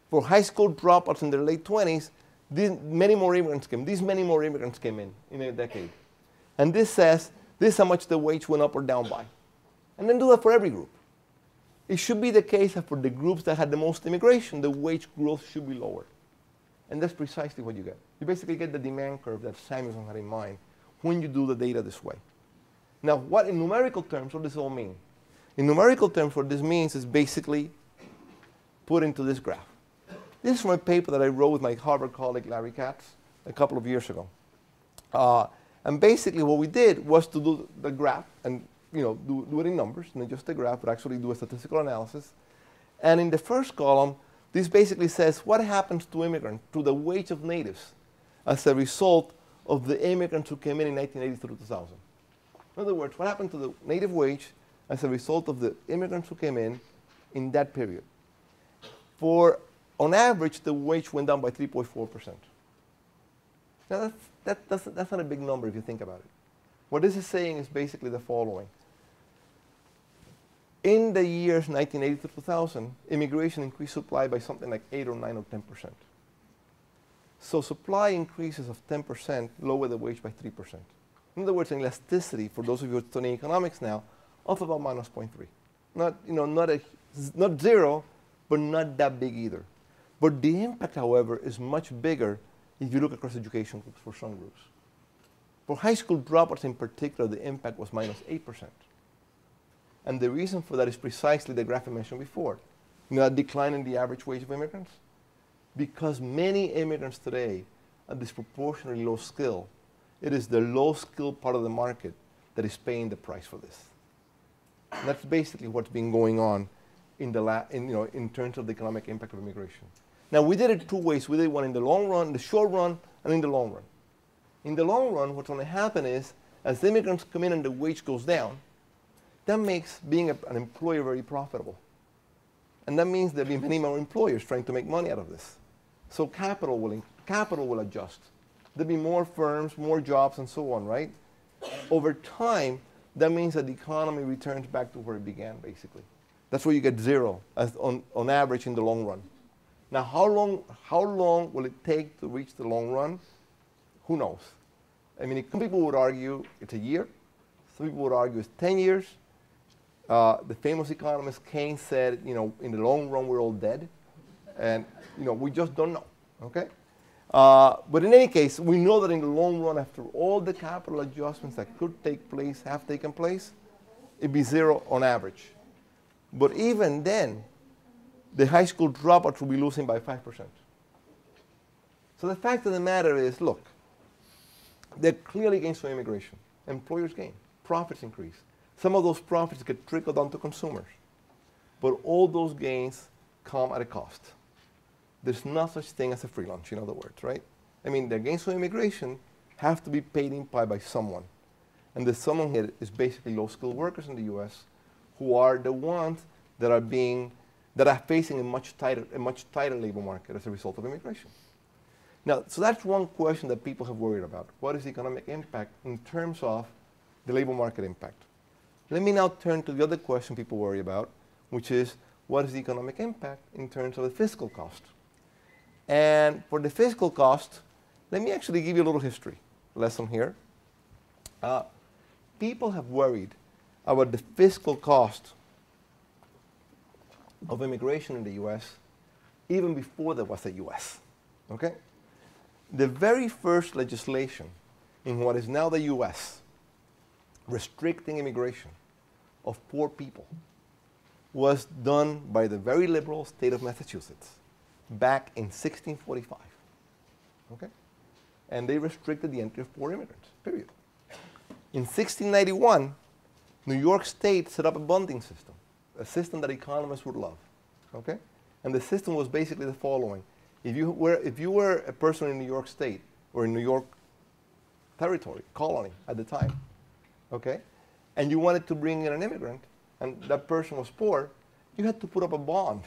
for high school dropouts in their late 20s, these many more immigrants came in a decade. And this says, this is how much the wage went up or down by. And then do that for every group. It should be the case that for the groups that had the most immigration, the wage growth should be lower. And that's precisely what you get. You basically get the demand curve that Samuelson had in mind when you do the data this way. Now, what in numerical terms, what does this all mean? In numerical terms, what this means is basically put into this graph. This is from a paper that I wrote with my Harvard colleague, Larry Katz, a couple of years ago. And basically what we did was to do the graph and do it in numbers, not just the graph, but actually do a statistical analysis. And in the first column, this basically says what happens to immigrants, to the wage of natives, as a result of the immigrants who came in 1980 through 2000. In other words, what happened to the native wage as a result of the immigrants who came in that period? On average, the wage went down by 3.4%. Now, that's not a big number if you think about it. What this is saying is basically the following. In the years 1980 to 2000, immigration increased supply by something like 8 or 9 or 10%. So supply increases of 10% lower the wage by 3%. In other words, an elasticity, for those of you who are studying economics now, of about minus 0.3. Not zero, but not that big either. But the impact, however, is much bigger if you look across education groups for some groups. For high school dropouts in particular, the impact was minus 8%. And the reason for that is precisely the graph I mentioned before. That decline in the average wage of immigrants? Because many immigrants today are disproportionately low skill. It is the low skill part of the market that is paying the price for this. And that's basically what's been going on in terms of the economic impact of immigration. Now, we did it two ways. We did one in the long run, the short run, and in the long run. In the long run, what's going to happen is, as immigrants come in and the wage goes down, that makes being an employer very profitable. And that means there'll be many more employers trying to make money out of this. So capital will adjust. There'll be more firms, more jobs, and so on, right? Over time, that means that the economy returns back to where it began, basically. That's where you get zero on average in the long run. Now, how long will it take to reach the long run? Who knows? I mean, some people would argue it's a year. Some people would argue it's 10 years. The famous economist Keynes said, in the long run, we're all dead. And, we just don't know, okay? But in any case, we know that in the long run, after all the capital adjustments that could take place have taken place, it'd be zero on average. But even then, the high school dropouts will be losing by 5%. So the fact of the matter is, look, there are clearly gains from immigration. Employers gain. Profits increase. Some of those profits get trickled down to consumers. But all those gains come at a cost. There's no such thing as a free lunch, in other words, right? I mean, the gains from immigration have to be paid in by someone. And the someone here is basically low-skilled workers in the U.S. who are the ones that are facing a much tighter labor market as a result of immigration. Now, so that's one question that people have worried about. What is the economic impact in terms of the labor market impact? Let me now turn to the other question people worry about, which is, what is the economic impact in terms of the fiscal cost. And for the fiscal cost, let me actually give you a little history lesson here. People have worried about the fiscal cost of immigration in the US even before there was a US. Okay? The very first legislation in what is now the US restricting immigration of poor people was done by the very liberal state of Massachusetts back in 1645. Okay? And they restricted the entry of poor immigrants, period. In 1691, New York State set up a bonding system, a system that economists would love. Okay? And the system was basically the following. If you were a person in New York State or in New York territory, colony at the time, okay, and you wanted to bring in an immigrant, and that person was poor, you had to put up a bond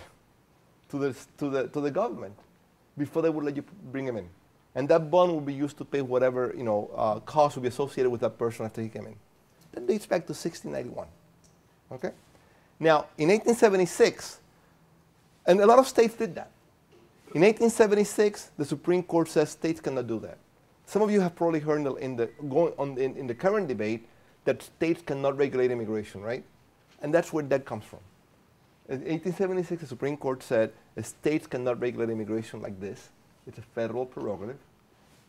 to the government before they would let you bring him in. And that bond would be used to pay whatever cost would be associated with that person after he came in. That dates back to 1691. Okay? Now, in 1876, and a lot of states did that. In 1876, the Supreme Court says states cannot do that. Some of you have probably heard in the current debate that states cannot regulate immigration, right? And that's where that comes from. In 1876, the Supreme Court said states cannot regulate immigration like this. It's a federal prerogative.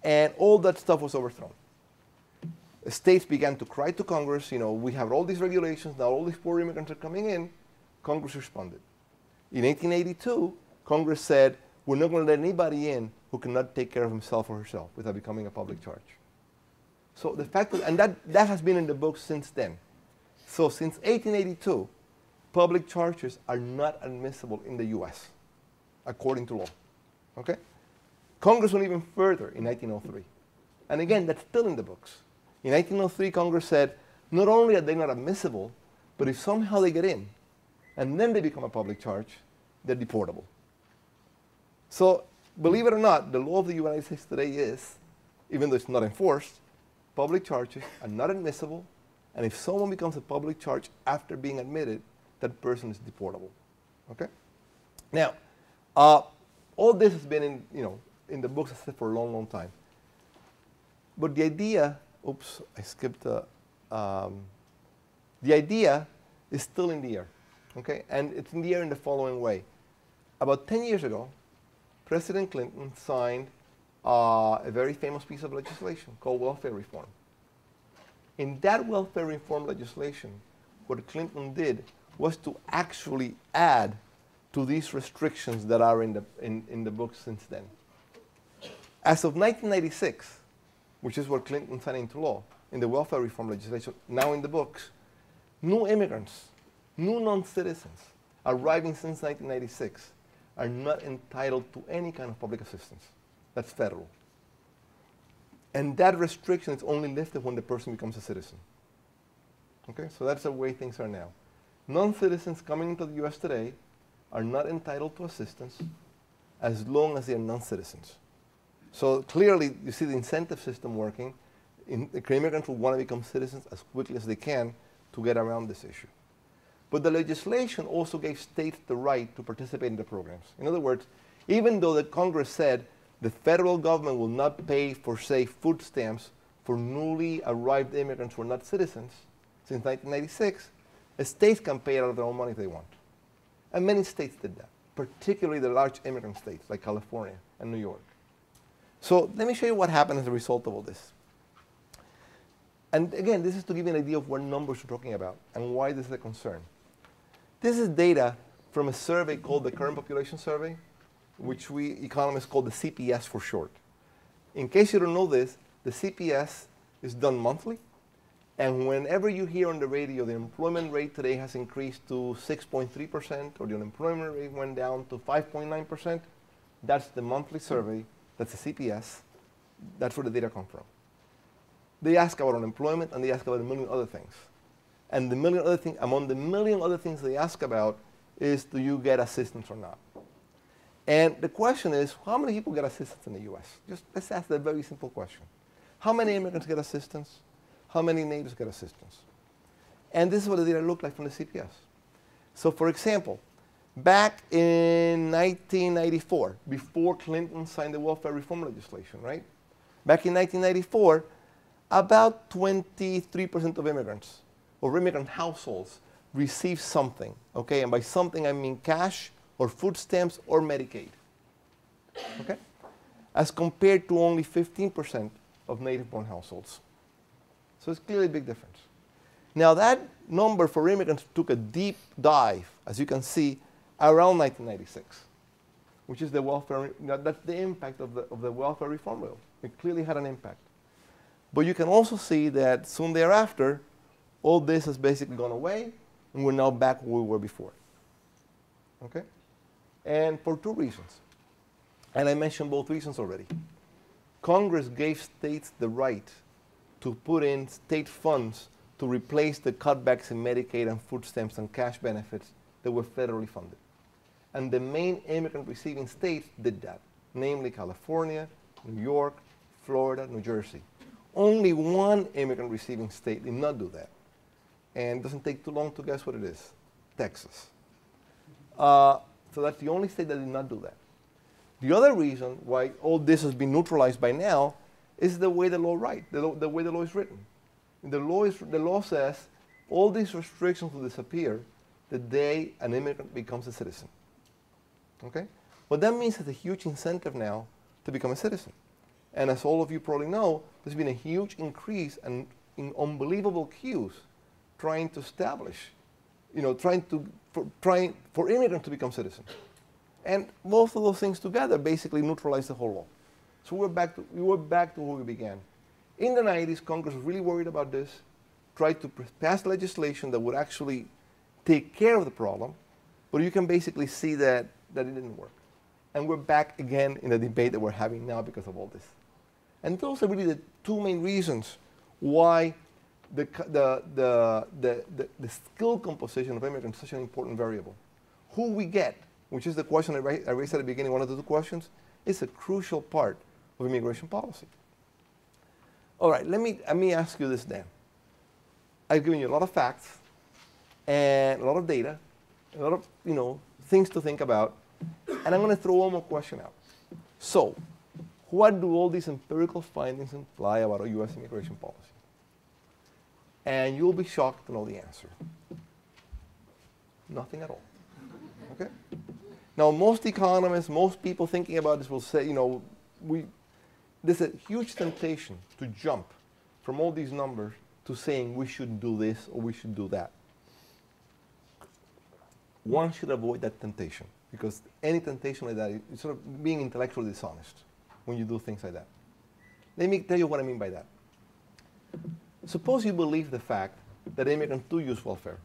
And all that stuff was overthrown. States began to cry to Congress, we have all these regulations, now all these poor immigrants are coming in. Congress responded. In 1882, Congress said, we're not going to let anybody in who cannot take care of himself or herself without becoming a public charge. So the fact that, and that has been in the books since then. So since 1882, public charges are not admissible in the US, according to law. Okay? Congress went even further in 1903. And again, that's still in the books. In 1903, Congress said, not only are they not admissible, but if somehow they get in, and then they become a public charge, they're deportable. So, believe it or not, the law of the United States today is, even though it's not enforced, public charges are not admissible, and if someone becomes a public charge after being admitted, that person is deportable. Okay? Now, all this has been in the books for a long, long time. But the idea, oops, I skipped the idea is still in the air. Okay? And it's in the air in the following way. About 10 years ago, President Clinton signed a very famous piece of legislation called welfare reform. In that welfare reform legislation, what Clinton did was to actually add to these restrictions that are in the books since then. As of 1996, which is what Clinton signed into law, in the welfare reform legislation, now in the books, new immigrants, new non-citizens arriving since 1996 are not entitled to any kind of public assistance. That's federal. And that restriction is only lifted when the person becomes a citizen. Okay, so that's the way things are now. Non-citizens coming into the US today are not entitled to assistance as long as they are non-citizens. So clearly, you see the incentive system working. Immigrants will want to become citizens as quickly as they can to get around this issue. But the legislation also gave states the right to participate in the programs. In other words, even though the Congress said the federal government will not pay for, say, food stamps for newly arrived immigrants who are not citizens, since 1996, states can pay it out of their own money if they want. And many states did that, particularly the large immigrant states like California and New York. So let me show you what happened as a result of all this. And again, this is to give you an idea of what numbers we're talking about and why this is a concern. This is data from a survey called the Current Population Survey, which we economists call the CPS for short. In case you don't know this, the CPS is done monthly. And whenever you hear on the radio the employment rate today has increased to 6.3% or the unemployment rate went down to 5.9%, that's the monthly survey, that's the CPS, that's where the data come from. They ask about unemployment and they ask about a million other things. And the million other things, among the million other things they ask about is, do you get assistance or not? And the question is, how many people get assistance in the US? Just let's ask that very simple question. How many immigrants get assistance? How many natives get assistance? And this is what the data look like from the CPS. So for example, Back in 1994, before Clinton signed the welfare reform legislation, right? Back in 1994, about 23% of immigrants or immigrant households receive something, okay? And by something, I mean cash or food stamps or Medicaid, okay? As compared to only 15% of native-born households. So it's clearly a big difference. Now that number for immigrants took a deep dive, as you can see, around 1996, which is the welfare, that's the impact of the welfare reform bill. It clearly had an impact. But you can also see that soon thereafter, all this has basically gone away, and we're now back where we were before. Okay? And for two reasons. And I mentioned both reasons already. Congress gave states the right to put in state funds to replace the cutbacks in Medicaid and food stamps and cash benefits that were federally funded. And the main immigrant receiving states did that, namely California, New York, Florida, New Jersey. Only one immigrant receiving state did not do that. And it doesn't take too long to guess what it is, Texas. So that's the only state that did not do that. The other reason why all this has been neutralized by now is the way the law the way the law is written. The law says all these restrictions will disappear the day an immigrant becomes a citizen. Okay? What that means is a huge incentive now to become a citizen. And as all of you probably know, there's been a huge increase in unbelievable queues trying to establish, for immigrants to become citizens. And both of those things together basically neutralize the whole law. So we were back to where we began. In the 90s, Congress was really worried about this, tried to pass legislation that would actually take care of the problem, but you can basically see that it didn't work. And we're back again in the debate that we're having now because of all this. And those are really the two main reasons why the skill composition of immigrants is such an important variable. Who we get, which is the question I raised at the beginning, one of the two questions, is a crucial part of immigration policy. All right, let me ask you this then. I've given you a lot of facts and a lot of data, a lot of things to think about, and I'm going to throw one more question out. So, what do all these empirical findings imply about U.S. immigration policy? And you'll be shocked to know the answer. Nothing at all. Okay? Now, most economists, most people thinking about this will say, there's a huge temptation to jump from all these numbers to saying we should do this or we should do that. One should avoid that temptation, because any temptation like that is sort of being intellectually dishonest when you do things like that. Let me tell you what I mean by that. Suppose you believe the fact that immigrants do use welfare,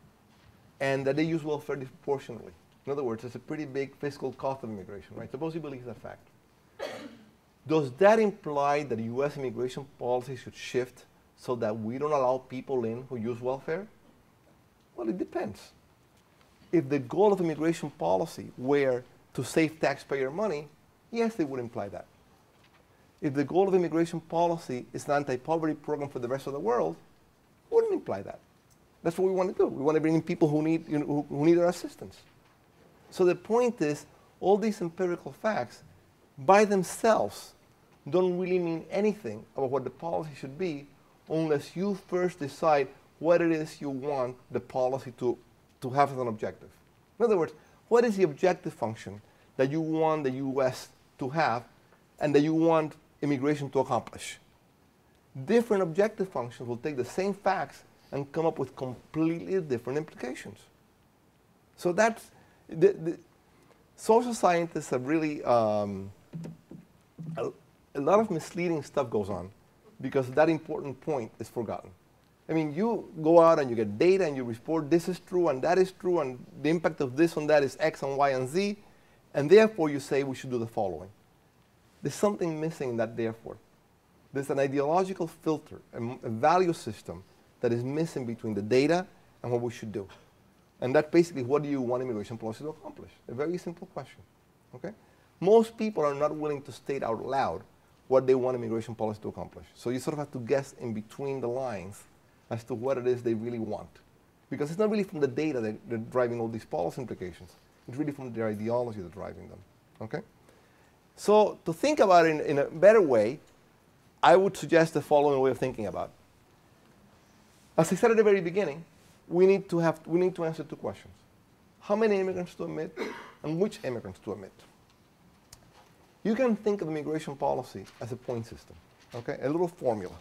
and that they use welfare disproportionately. In other words, it's a pretty big fiscal cost of immigration, right? Suppose you believe that fact. Does that imply that U.S. immigration policy should shift so that we don't allow people in who use welfare? Well, it depends. If the goal of immigration policy were to save taxpayer money, yes, it would imply that. If the goal of immigration policy is an anti-poverty program for the rest of the world, it wouldn't imply that. That's what we want to do. We want to bring in people who need our assistance. So the point is, all these empirical facts by themselves don't really mean anything about what the policy should be unless you first decide what it is you want the policy to have as an objective. In other words, what is the objective function that you want the U.S. to have and that you want immigration to accomplish? Different objective functions will take the same facts and come up with completely different implications. So that's, the social scientists have really, a lot of misleading stuff goes on because that important point is forgotten. I mean, you go out and you get data and you report this is true and that is true and the impact of this on that is X and Y and Z, and therefore you say we should do the following. There's something missing in that therefore. There's an ideological filter, a value system that is missing between the data and what we should do. And that's basically, what do you want immigration policy to accomplish? A very simple question. Okay? Most people are not willing to state out loud what they want immigration policy to accomplish. So you sort of have to guess in between the lines as to what it is they really want. Because it's not really from the data that they're driving all these policy implications. It's really from their ideology that's driving them. Okay? So to think about it in a better way, I would suggest the following way of thinking about it. As I said at the very beginning, we need to answer two questions. How many immigrants to admit, and which immigrants to admit? You can think of immigration policy as a point system, okay? A little formula.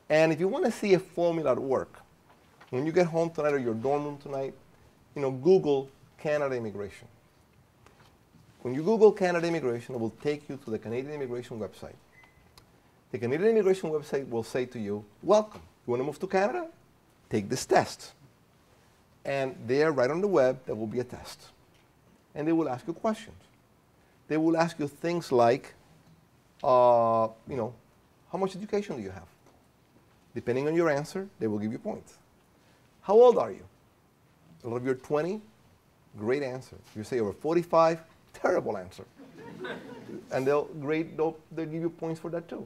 And if you want to see a formula at work, when you get home tonight or your dorm room tonight, Google Canada immigration. When you Google Canada immigration, it will take you to the Canadian immigration website. The Canadian immigration website will say to you, welcome. You want to move to Canada? Take this test. And there, right on the web, there will be a test. And they will ask you questions. They will ask you things like, how much education do you have? Depending on your answer, they will give you points. How old are you? Well, if you're 20, great answer. If you say over 45, terrible answer. And they'll give you points for that too.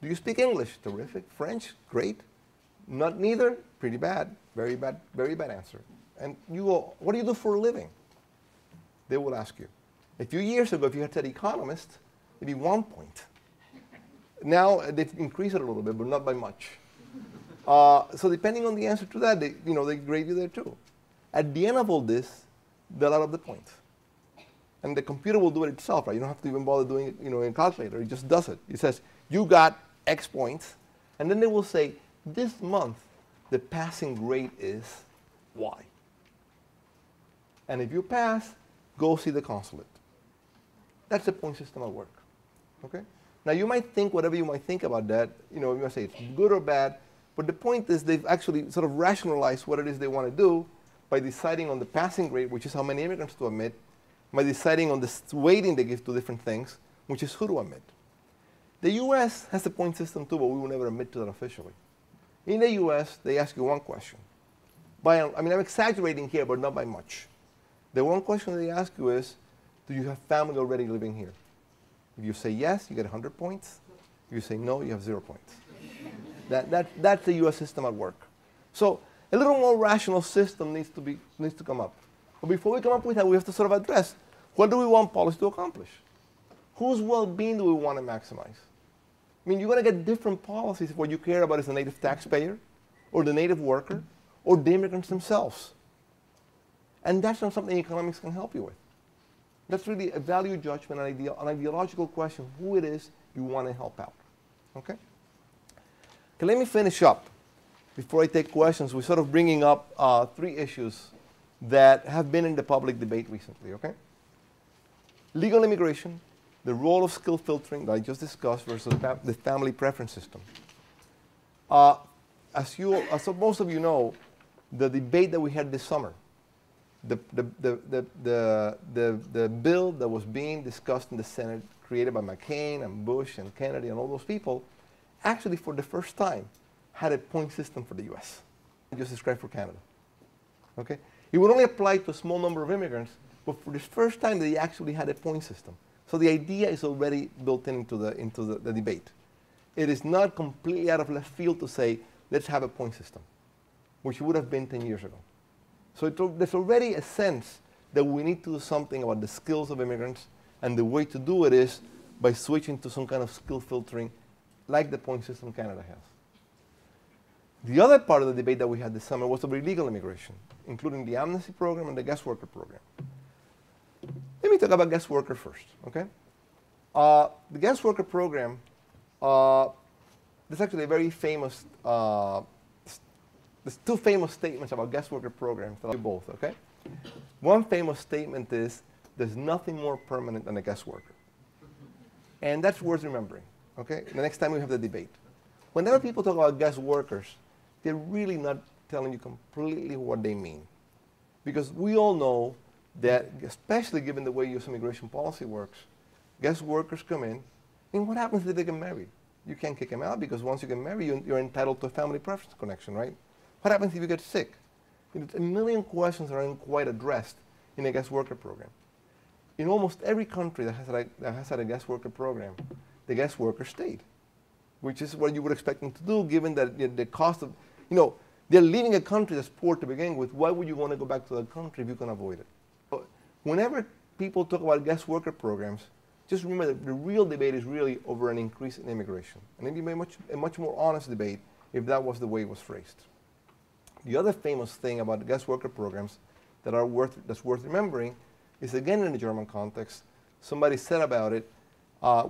Do you speak English? Terrific. French? Great. Not neither? Pretty bad. Very bad answer. And you go, what do you do for a living? They will ask you. A few years ago, if you had said economist, it'd be 1 point. Now they've increased it a little bit, but not by much. So depending on the answer to that, they grade you there too. At the end of all this, they'll add up the points. And the computer will do it itself, right? You don't have to even bother doing it, in a calculator. It just does it. It says, you got X points. And then they will say, this month, the passing grade is Y. And if you pass, go see the consulate. That's the point system at work. Okay? Now, you might think whatever you might think about that. You might say it's good or bad. But the point is they've actually sort of rationalized what it is they want to do by deciding on the passing grade, which is how many immigrants to admit, by deciding on the weighting they give to different things, which is who to admit. The US has a point system too, but we will never admit to that officially. In the US, they ask you one question. I'm exaggerating here, but not by much. The one question they ask you is, do you have family already living here? If you say yes, you get 100 points. If you say no, you have 0 points. That's the US system at work. So a little more rational system needs to come up. But before we come up with that, we have to sort of address, what do we want policy to accomplish? Whose well-being do we want to maximize? You're going to get different policies if what you care about is the native taxpayer, or the native worker, or the immigrants themselves. And that's not something economics can help you with. That's really a value judgment, an ideological question, who it is you want to help out. Okay, let me finish up. Before I take questions, we're sort of bringing up 3 issues that have been in the public debate recently. Okay, legal immigration, the role of skill filtering that I just discussed versus the family preference system. As most of you know, the debate that we had this summer, the bill that was being discussed in the Senate, created by McCain and Bush and Kennedy and all those people, actually for the first time had a point system for the US. I just described for Canada. Okay? It would only apply to a small number of immigrants, but for the first time they actually had a point system. So the idea is already built into the debate. It is not completely out of left field to say, let's have a point system, which would have been 10 years ago. So there's already a sense that we need to do something about the skills of immigrants, and the way to do it is by switching to some kind of skill filtering like the point system Canada has. The other part of the debate that we had this summer was about illegal immigration, including the amnesty program and the guest worker program. Let me talk about guest worker first, okay? The guest worker program, there's actually a very famous, there's 2 famous statements about guest worker programs that I'll do both, okay? One famous statement is, there's nothing more permanent than a guest worker. And that's worth remembering, okay? The next time we have the debate. Whenever people talk about guest workers, they're really not telling you completely what they mean. Because we all know that, especially given the way U.S. immigration policy works, guest workers come in, and what happens if they get married? You can't kick them out, because once you get married, you're entitled to a family preference connection, right? What happens if you get sick? A million questions that aren't quite addressed in a guest worker program. In almost every country that has had a guest worker program, the guest worker stayed, which is what you would expect them to do, given that the cost of, they're leaving a country that's poor to begin with. Why would you want to go back to that country if you can avoid it? whenever people talk about guest worker programs, just remember that the real debate is really over an increase in immigration. And it'd be a much more honest debate if that was the way it was phrased. The other famous thing about the guest worker programs that's worth remembering is, again, in the German context, somebody said about it,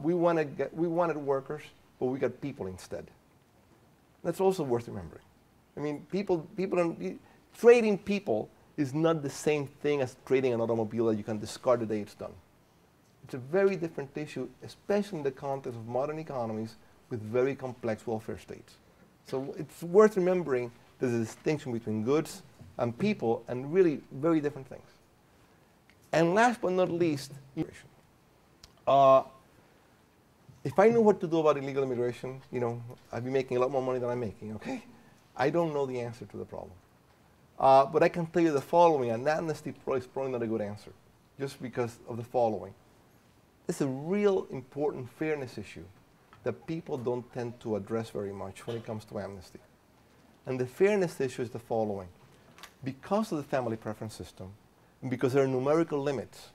we wanted workers, but we got people instead. That's also worth remembering. I mean, trading people is not the same thing as trading an automobile that you can discard the day it's done. It's a very different issue, especially in the context of modern economies with very complex welfare states. So it's worth remembering there's a distinction between goods and people, and really very different things. And last but not least, immigration. If I knew what to do about illegal immigration, I'd be making a lot more money than I'm making, okay? I don't know the answer to the problem. But I can tell you the following, and amnesty is probably not a good answer, just because of the following. It's a real important fairness issue that people don't tend to address very much when it comes to amnesty. And the fairness issue is the following. Because of the family preference system, and because there are numerical limits,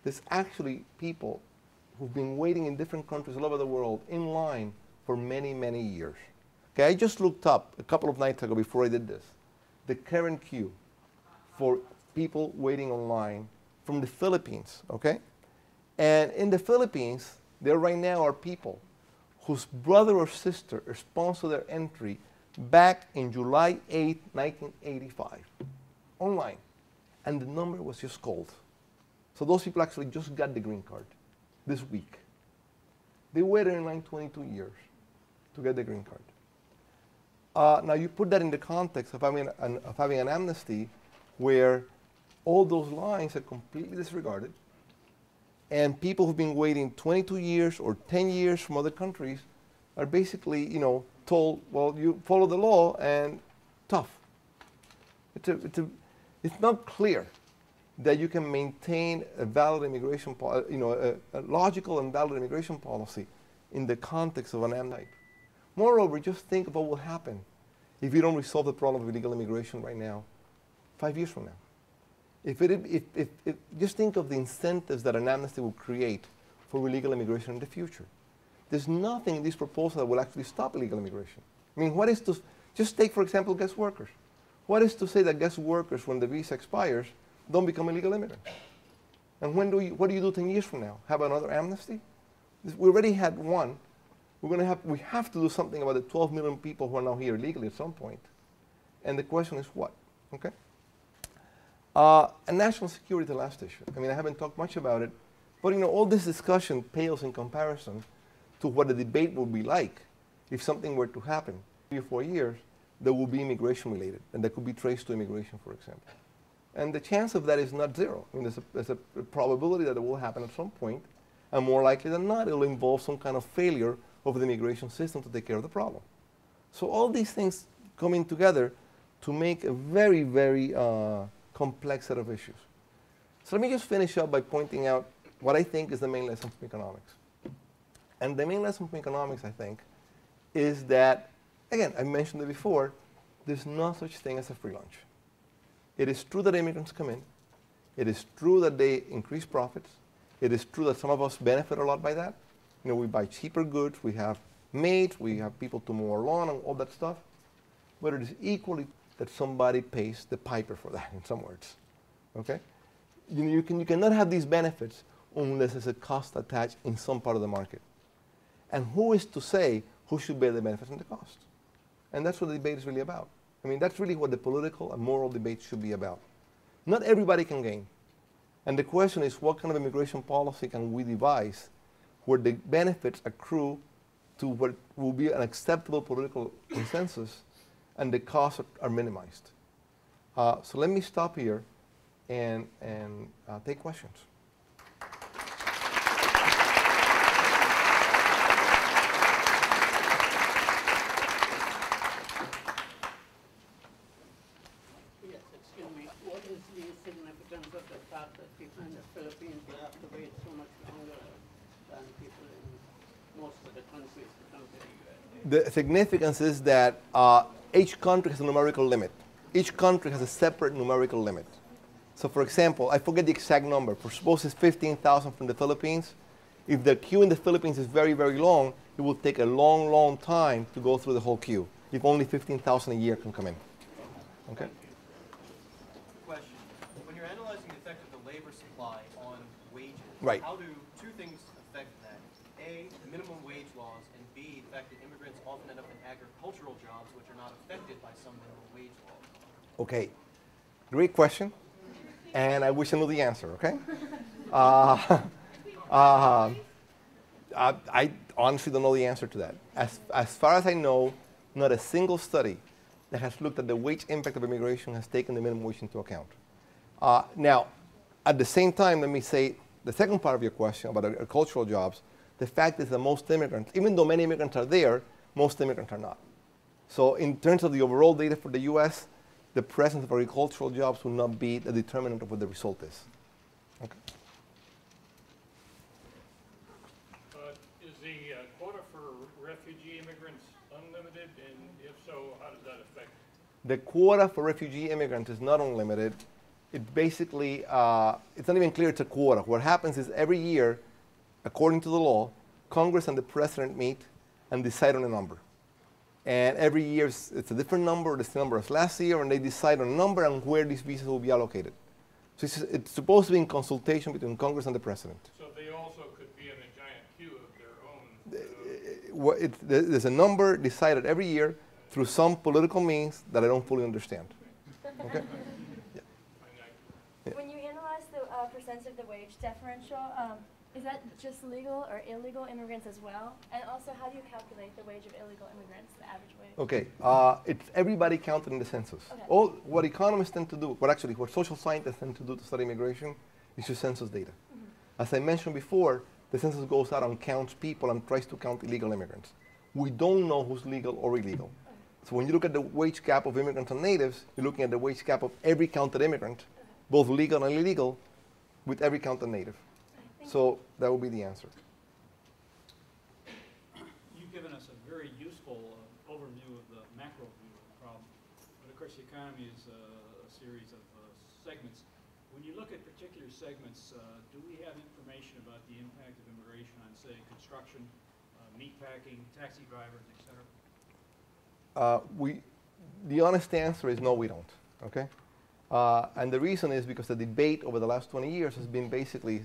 there's actually people who've been waiting in different countries all over the world in line for many, many years. Okay, I just looked up a couple of nights ago before I did this, the current queue for people waiting online from the Philippines, okay? And in the Philippines, there right now are people whose brother or sister sponsored their entry back in July 8, 1985, online. And the number was just called. So those people actually just got the green card this week. They waited in line 22 years to get the green card. Now you put that in the context of having an amnesty where all those lines are completely disregarded, and people who've been waiting 22 years or 10 years from other countries are basically, told, well, you follow the law and tough. It's not clear that you can maintain a valid immigration, a logical and valid immigration policy in the context of an amnesty. Moreover, just think of what will happen if you don't resolve the problem of illegal immigration right now, 5 years from now. Just think of the incentives that an amnesty will create for illegal immigration in the future. There's nothing in this proposal that will actually stop illegal immigration. I mean, just take, for example, guest workers. What is to say that guest workers, when the visa expires, don't become illegal immigrants? And what do you do 10 years from now? Have another amnesty? We already had one. We have to do something about the 12 million people who are now here illegally at some point. And the question is what? Okay? And national security, the last issue. I mean, I haven't talked much about it, but all this discussion pales in comparison to what the debate would be like if something were to happen 3 or 4 years that will be immigration related and that could be traced to immigration, for example. And the chance of that is not zero. I mean, there's a probability that it will happen at some point, and more likely than not, it will involve some kind of failure of the immigration system to take care of the problem. So all these things coming together to make a very, very complex set of issues. So let me just finish up by pointing out what I think is the main lesson from economics. And the main lesson from economics, I think, is that, again, I mentioned it before, there's no such thing as a free lunch. It is true that immigrants come in. It is true that they increase profits. It is true that some of us benefit a lot by that. We buy cheaper goods, we have maids, we have people to mow our lawn and all that stuff. But it is equally that somebody pays the piper for that, in some words. Okay? You cannot have these benefits unless there's a cost attached in some part of the market. And who is to say who should bear the benefits and the cost? And that's what the debate is really about. I mean, that's really what the political and moral debate should be about. Not everybody can gain. And the question is, what kind of immigration policy can we devise where the benefits accrue to what will be an acceptable political consensus and the costs are minimized? So let me stop here and take questions. The significance is that each country has a numerical limit. Each country has a separate numerical limit. So for example, I forget the exact number. For suppose it's 15,000 from the Philippines. If the queue in the Philippines is very, very long, it will take a long, long time to go through the whole queue. If only 15,000 a year can come in. Okay? Question. When you're analyzing the effect of the labor supply on wages, Right. how do two things affect that? A, the minimum wage laws, and B, the fact that immigrants often end up in agricultural jobs which are not affected by some minimum wage laws. Okay. Great question. And I wish I knew the answer, okay? I honestly don't know the answer to that. As far as I know, not a single study that has looked at the wage impact of immigration has taken the minimum wage into account. Now, at the same time, let me say the second part of your question about agricultural jobs, the fact is that most immigrants, even though many immigrants are there, most immigrants are not. So in terms of the overall data for the US, the presence of agricultural jobs will not be the determinant of what the result is. Okay. Is the quota for refugee immigrants unlimited, and if so, how does that affect? The quota for refugee immigrants is not unlimited. It basically, it's not even clear it's a quota. What happens is every year, according to the law, Congress and the president meet and decide on a number. And every year it's a different number, the same number as last year, and they decide on a number and where these visas will be allocated. So it's supposed to be in consultation between Congress and the president. So they also could be in a giant queue of their own. There's a number decided every year through some political means that I don't fully understand. Okay? When you analyze the percentage of the wage differential, is that just legal or illegal immigrants as well? And also, how do you calculate the wage of illegal immigrants, the average wage? Okay, it's everybody counted in the census. Okay. What economists tend to do, what social scientists tend to do to study immigration is use census data. As I mentioned before, the census goes out and counts people and tries to count illegal immigrants. We don't know who's legal or illegal. So when you look at the wage gap of immigrants and natives, you're looking at the wage gap of every counted immigrant, both legal and illegal, with every counted native. So that would be the answer. You've given us a very useful overview of the macro view of the problem. But of course, the economy is a series of segments. When you look at particular segments, do we have information about the impact of immigration on, say, construction, meatpacking, taxi drivers, et cetera? The honest answer is no, we don't. Okay? And the reason is because the debate over the last 20 years has been basically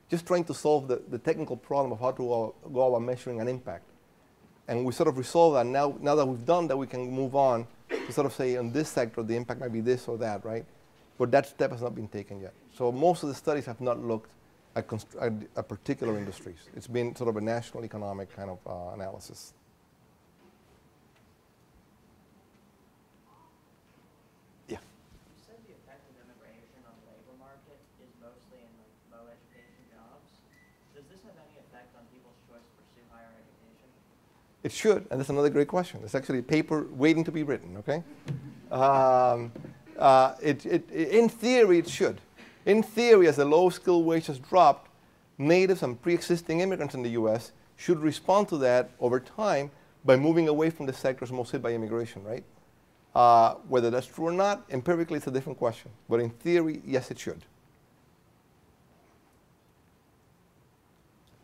just trying to solve the technical problem of how to go about measuring an impact. And we sort of resolve that. Now that we've done that, we can move on to sort of say on this sector, the impact might be this or that, right? But that step has not been taken yet. So most of the studies have not looked at particular industries. It's been sort of a national economic kind of analysis. Yeah. You said the effect of immigration on the labor market is mostly in low education jobs. Does this have any effect on people's choice to pursue higher education? It should, and that's another great question. It's actually a paper waiting to be written, okay? In theory, it should. In theory, as the low-skilled wage has dropped, natives and pre-existing immigrants in the U.S. should respond to that over time by moving away from the sectors most hit by immigration, right? Whether that's true or not, empirically, it's a different question. But in theory, yes, it should.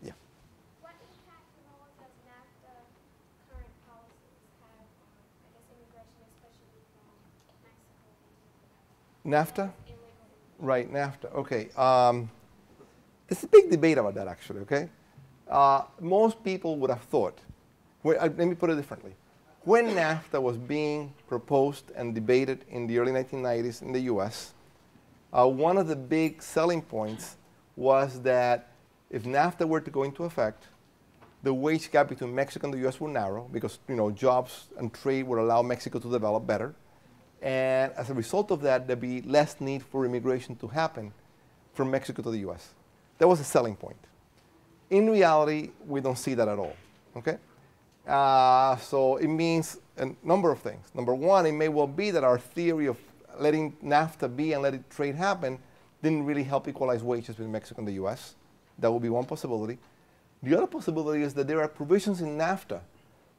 Yeah. What impact and role does NAFTA current policies have on, I guess, immigration, especially from Mexico? NAFTA? Right, NAFTA. Okay. There's a big debate about that, actually, okay? Most people would have thought, let me put it differently. When NAFTA was being proposed and debated in the early 1990s in the US, one of the big selling points was that if NAFTA were to go into effect, the wage gap between Mexico and the US would narrow because jobs and trade would allow Mexico to develop better. And as a result of that, there'd be less need for immigration to happen from Mexico to the US. That was a selling point. In reality, we don't see that at all, okay? So it means a number of things. Number one, it may well be that our theory of letting NAFTA be and letting trade happen didn't really help equalize wages between Mexico and the US. That would be one possibility. The other possibility is that there are provisions in NAFTA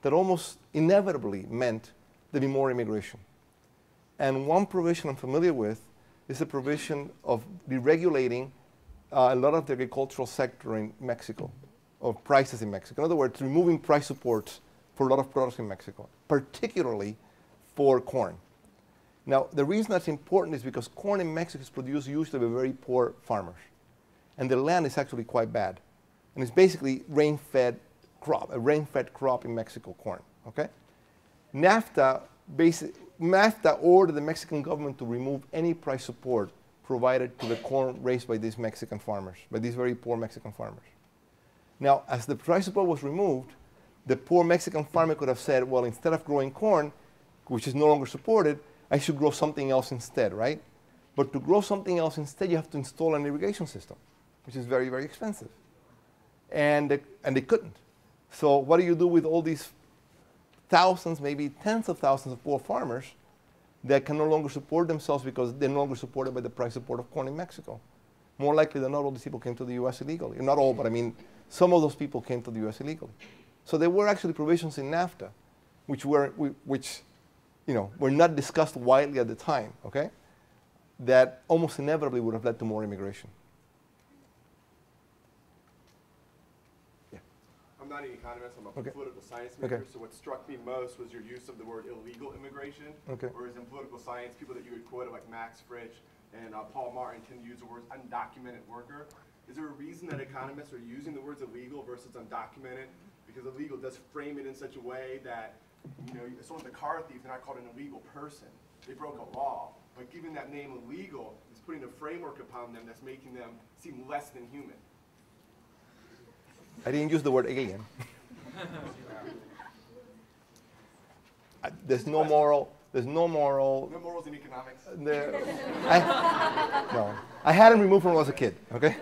that almost inevitably meant there'd be more immigration. And one provision I'm familiar with is the provision of deregulating a lot of the agricultural sector in Mexico, of prices in Mexico. In other words, removing price supports for a lot of products in Mexico, particularly for corn. Now, the reason that's important is because corn in Mexico is produced usually by very poor farmers. And the land is actually quite bad. And it's basically rain-fed crop, a rain-fed crop in Mexico, corn, okay? NAFTA ordered the Mexican government to remove any price support provided to the corn raised by these Mexican farmers, by these very poor Mexican farmers. Now, as the price support was removed, the poor Mexican farmer could have said, well, instead of growing corn, which is no longer supported, I should grow something else instead, right? But to grow something else instead, you have to install an irrigation system, which is very, very expensive. And they couldn't. So what do you do with all these thousands, maybe tens of thousands of poor farmers that can no longer support themselves because they're no longer supported by the price support of corn in Mexico? More likely than not, all these people came to the U.S. illegally. Not all, but I mean, some of those people came to the U.S. illegally. So there were actually provisions in NAFTA which were not discussed widely at the time, okay, that almost inevitably would have led to more immigration. I'm not an economist, I'm a Okay. political science major, Okay. so what struck me most was your use of the word illegal immigration, Okay. whereas in political science, people that you would quote like Max Frisch and Paul Martin tend to use the words undocumented worker. Is there a reason that economists are using the words illegal versus undocumented? Because illegal does frame it in such a way that, if someone's a car thief, they're not called an illegal person. They broke a law. But giving that name illegal is putting a framework upon them that's making them seem less than human. I didn't use the word alien. There's no moral. No morals in economics. I had them removed when I was a kid, okay?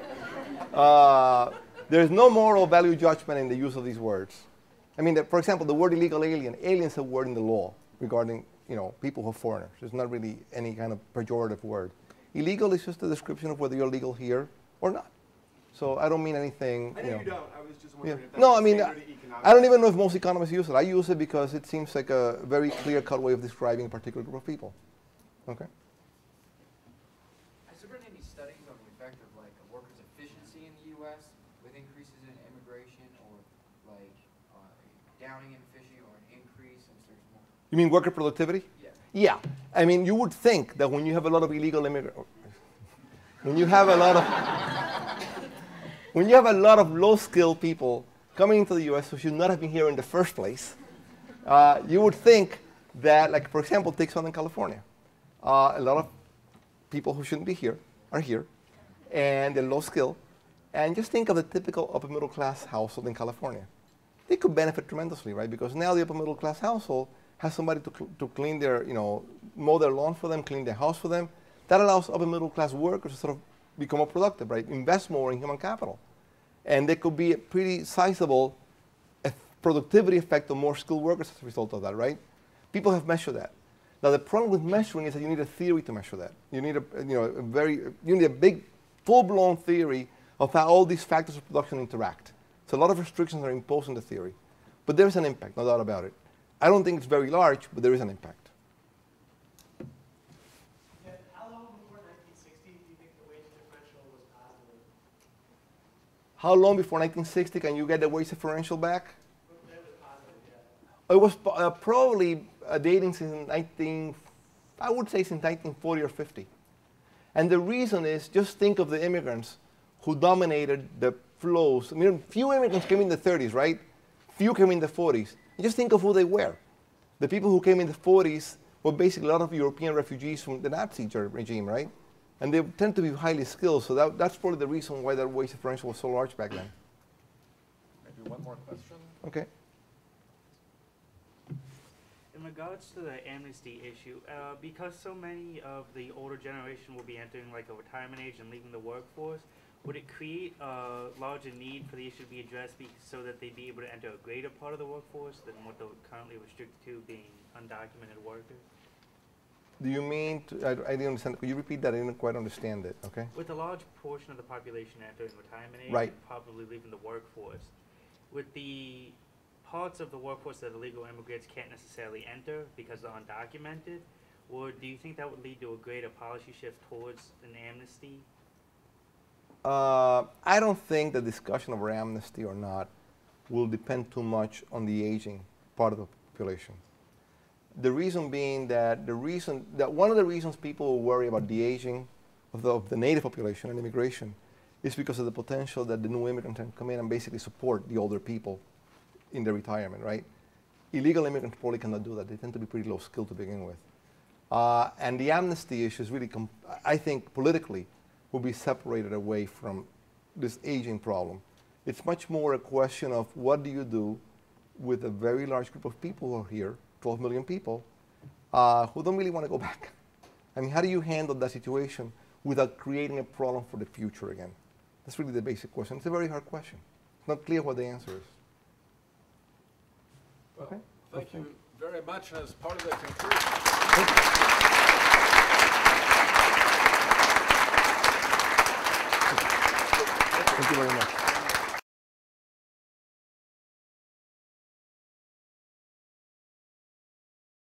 There's no moral value judgment in the use of these words. I mean, for example, the word illegal alien is a word in the law regarding, people who are foreigners. It's not really any kind of pejorative word. Illegal is just a description of whether you're legal here or not. So I don't mean anything. I know you don't. I was just wondering if that's No, I mean, standard economics. I don't even know if most economists use it. I use it because it seems like a very clear-cut way of describing a particular group of people. Okay. Has there been any studies on the effect of like a workers' efficiency in the U.S. with increases in immigration, or like downing in efficiency, or an increase since there's more? You mean worker productivity? Yeah. Yeah. I mean, you would think that when you have a lot of illegal immigrants, when you have a lot of when you have a lot of low-skilled people coming into the U.S. who should not have been here in the first place, you would think that, like, for example, take Southern California. A lot of people who shouldn't be here are here, and they're low-skilled. And just think of the typical upper-middle-class household in California. They could benefit tremendously, right? Because now the upper-middle-class household has somebody to clean their, mow their lawn for them, clean their house for them. That allows upper-middle-class workers to sort of become more productive, right? Invest more in human capital. And there could be a pretty sizable productivity effect on more skilled workers as a result of that, right? People have measured that. Now the problem with measuring is that you need a theory to measure that. You need a big, full-blown theory of how all these factors of production interact. So a lot of restrictions are imposed on the theory. But there is an impact, no doubt about it. I don't think it's very large, but there is an impact. How long before 1960 can you get the wage differential back? It was probably dating since I would say since 1940 or 50. And the reason is, just think of the immigrants who dominated the flows. I mean, few immigrants came in the 30s, right? Few came in the 40s. And just think of who they were. The people who came in the 40s were basically a lot of European refugees from the Nazi regime, right? And they tend to be highly skilled, so that's probably the reason why that wage differential was so large back then. Maybe one more question. Okay. In regards to the amnesty issue, because so many of the older generation will be entering like a retirement age and leaving the workforce, would it create a larger need for the issue to be addressed so that they'd be able to enter a greater part of the workforce than what they're currently restricted to, being undocumented workers? Do you mean, I didn't understand, could you repeat that? I didn't quite understand it, okay? With a large portion of the population entering retirement age, Right. and probably leaving the workforce, with the parts of the workforce that illegal immigrants can't necessarily enter because they're undocumented, Or do you think that would lead to a greater policy shift towards an amnesty? I don't think the discussion over amnesty or not will depend too much on the aging part of the population. The reason being that one of the reasons people worry about the aging of the native population and immigration is because of the potential that the new immigrants can come in and basically support the older people in their retirement, right? Illegal immigrants probably cannot do that. They tend to be pretty low skilled to begin with. And the amnesty issue is really, I think, politically, will be separated away from this aging problem. It's much more a question of what do you do with a very large group of people who are here, 12 million people, who don't really want to go back. I mean, how do you handle that situation without creating a problem for the future again? That's really the basic question. It's a very hard question. It's not clear what the answer is. Well, Okay. thank you very much. As part of the conclusion. Thank you very much.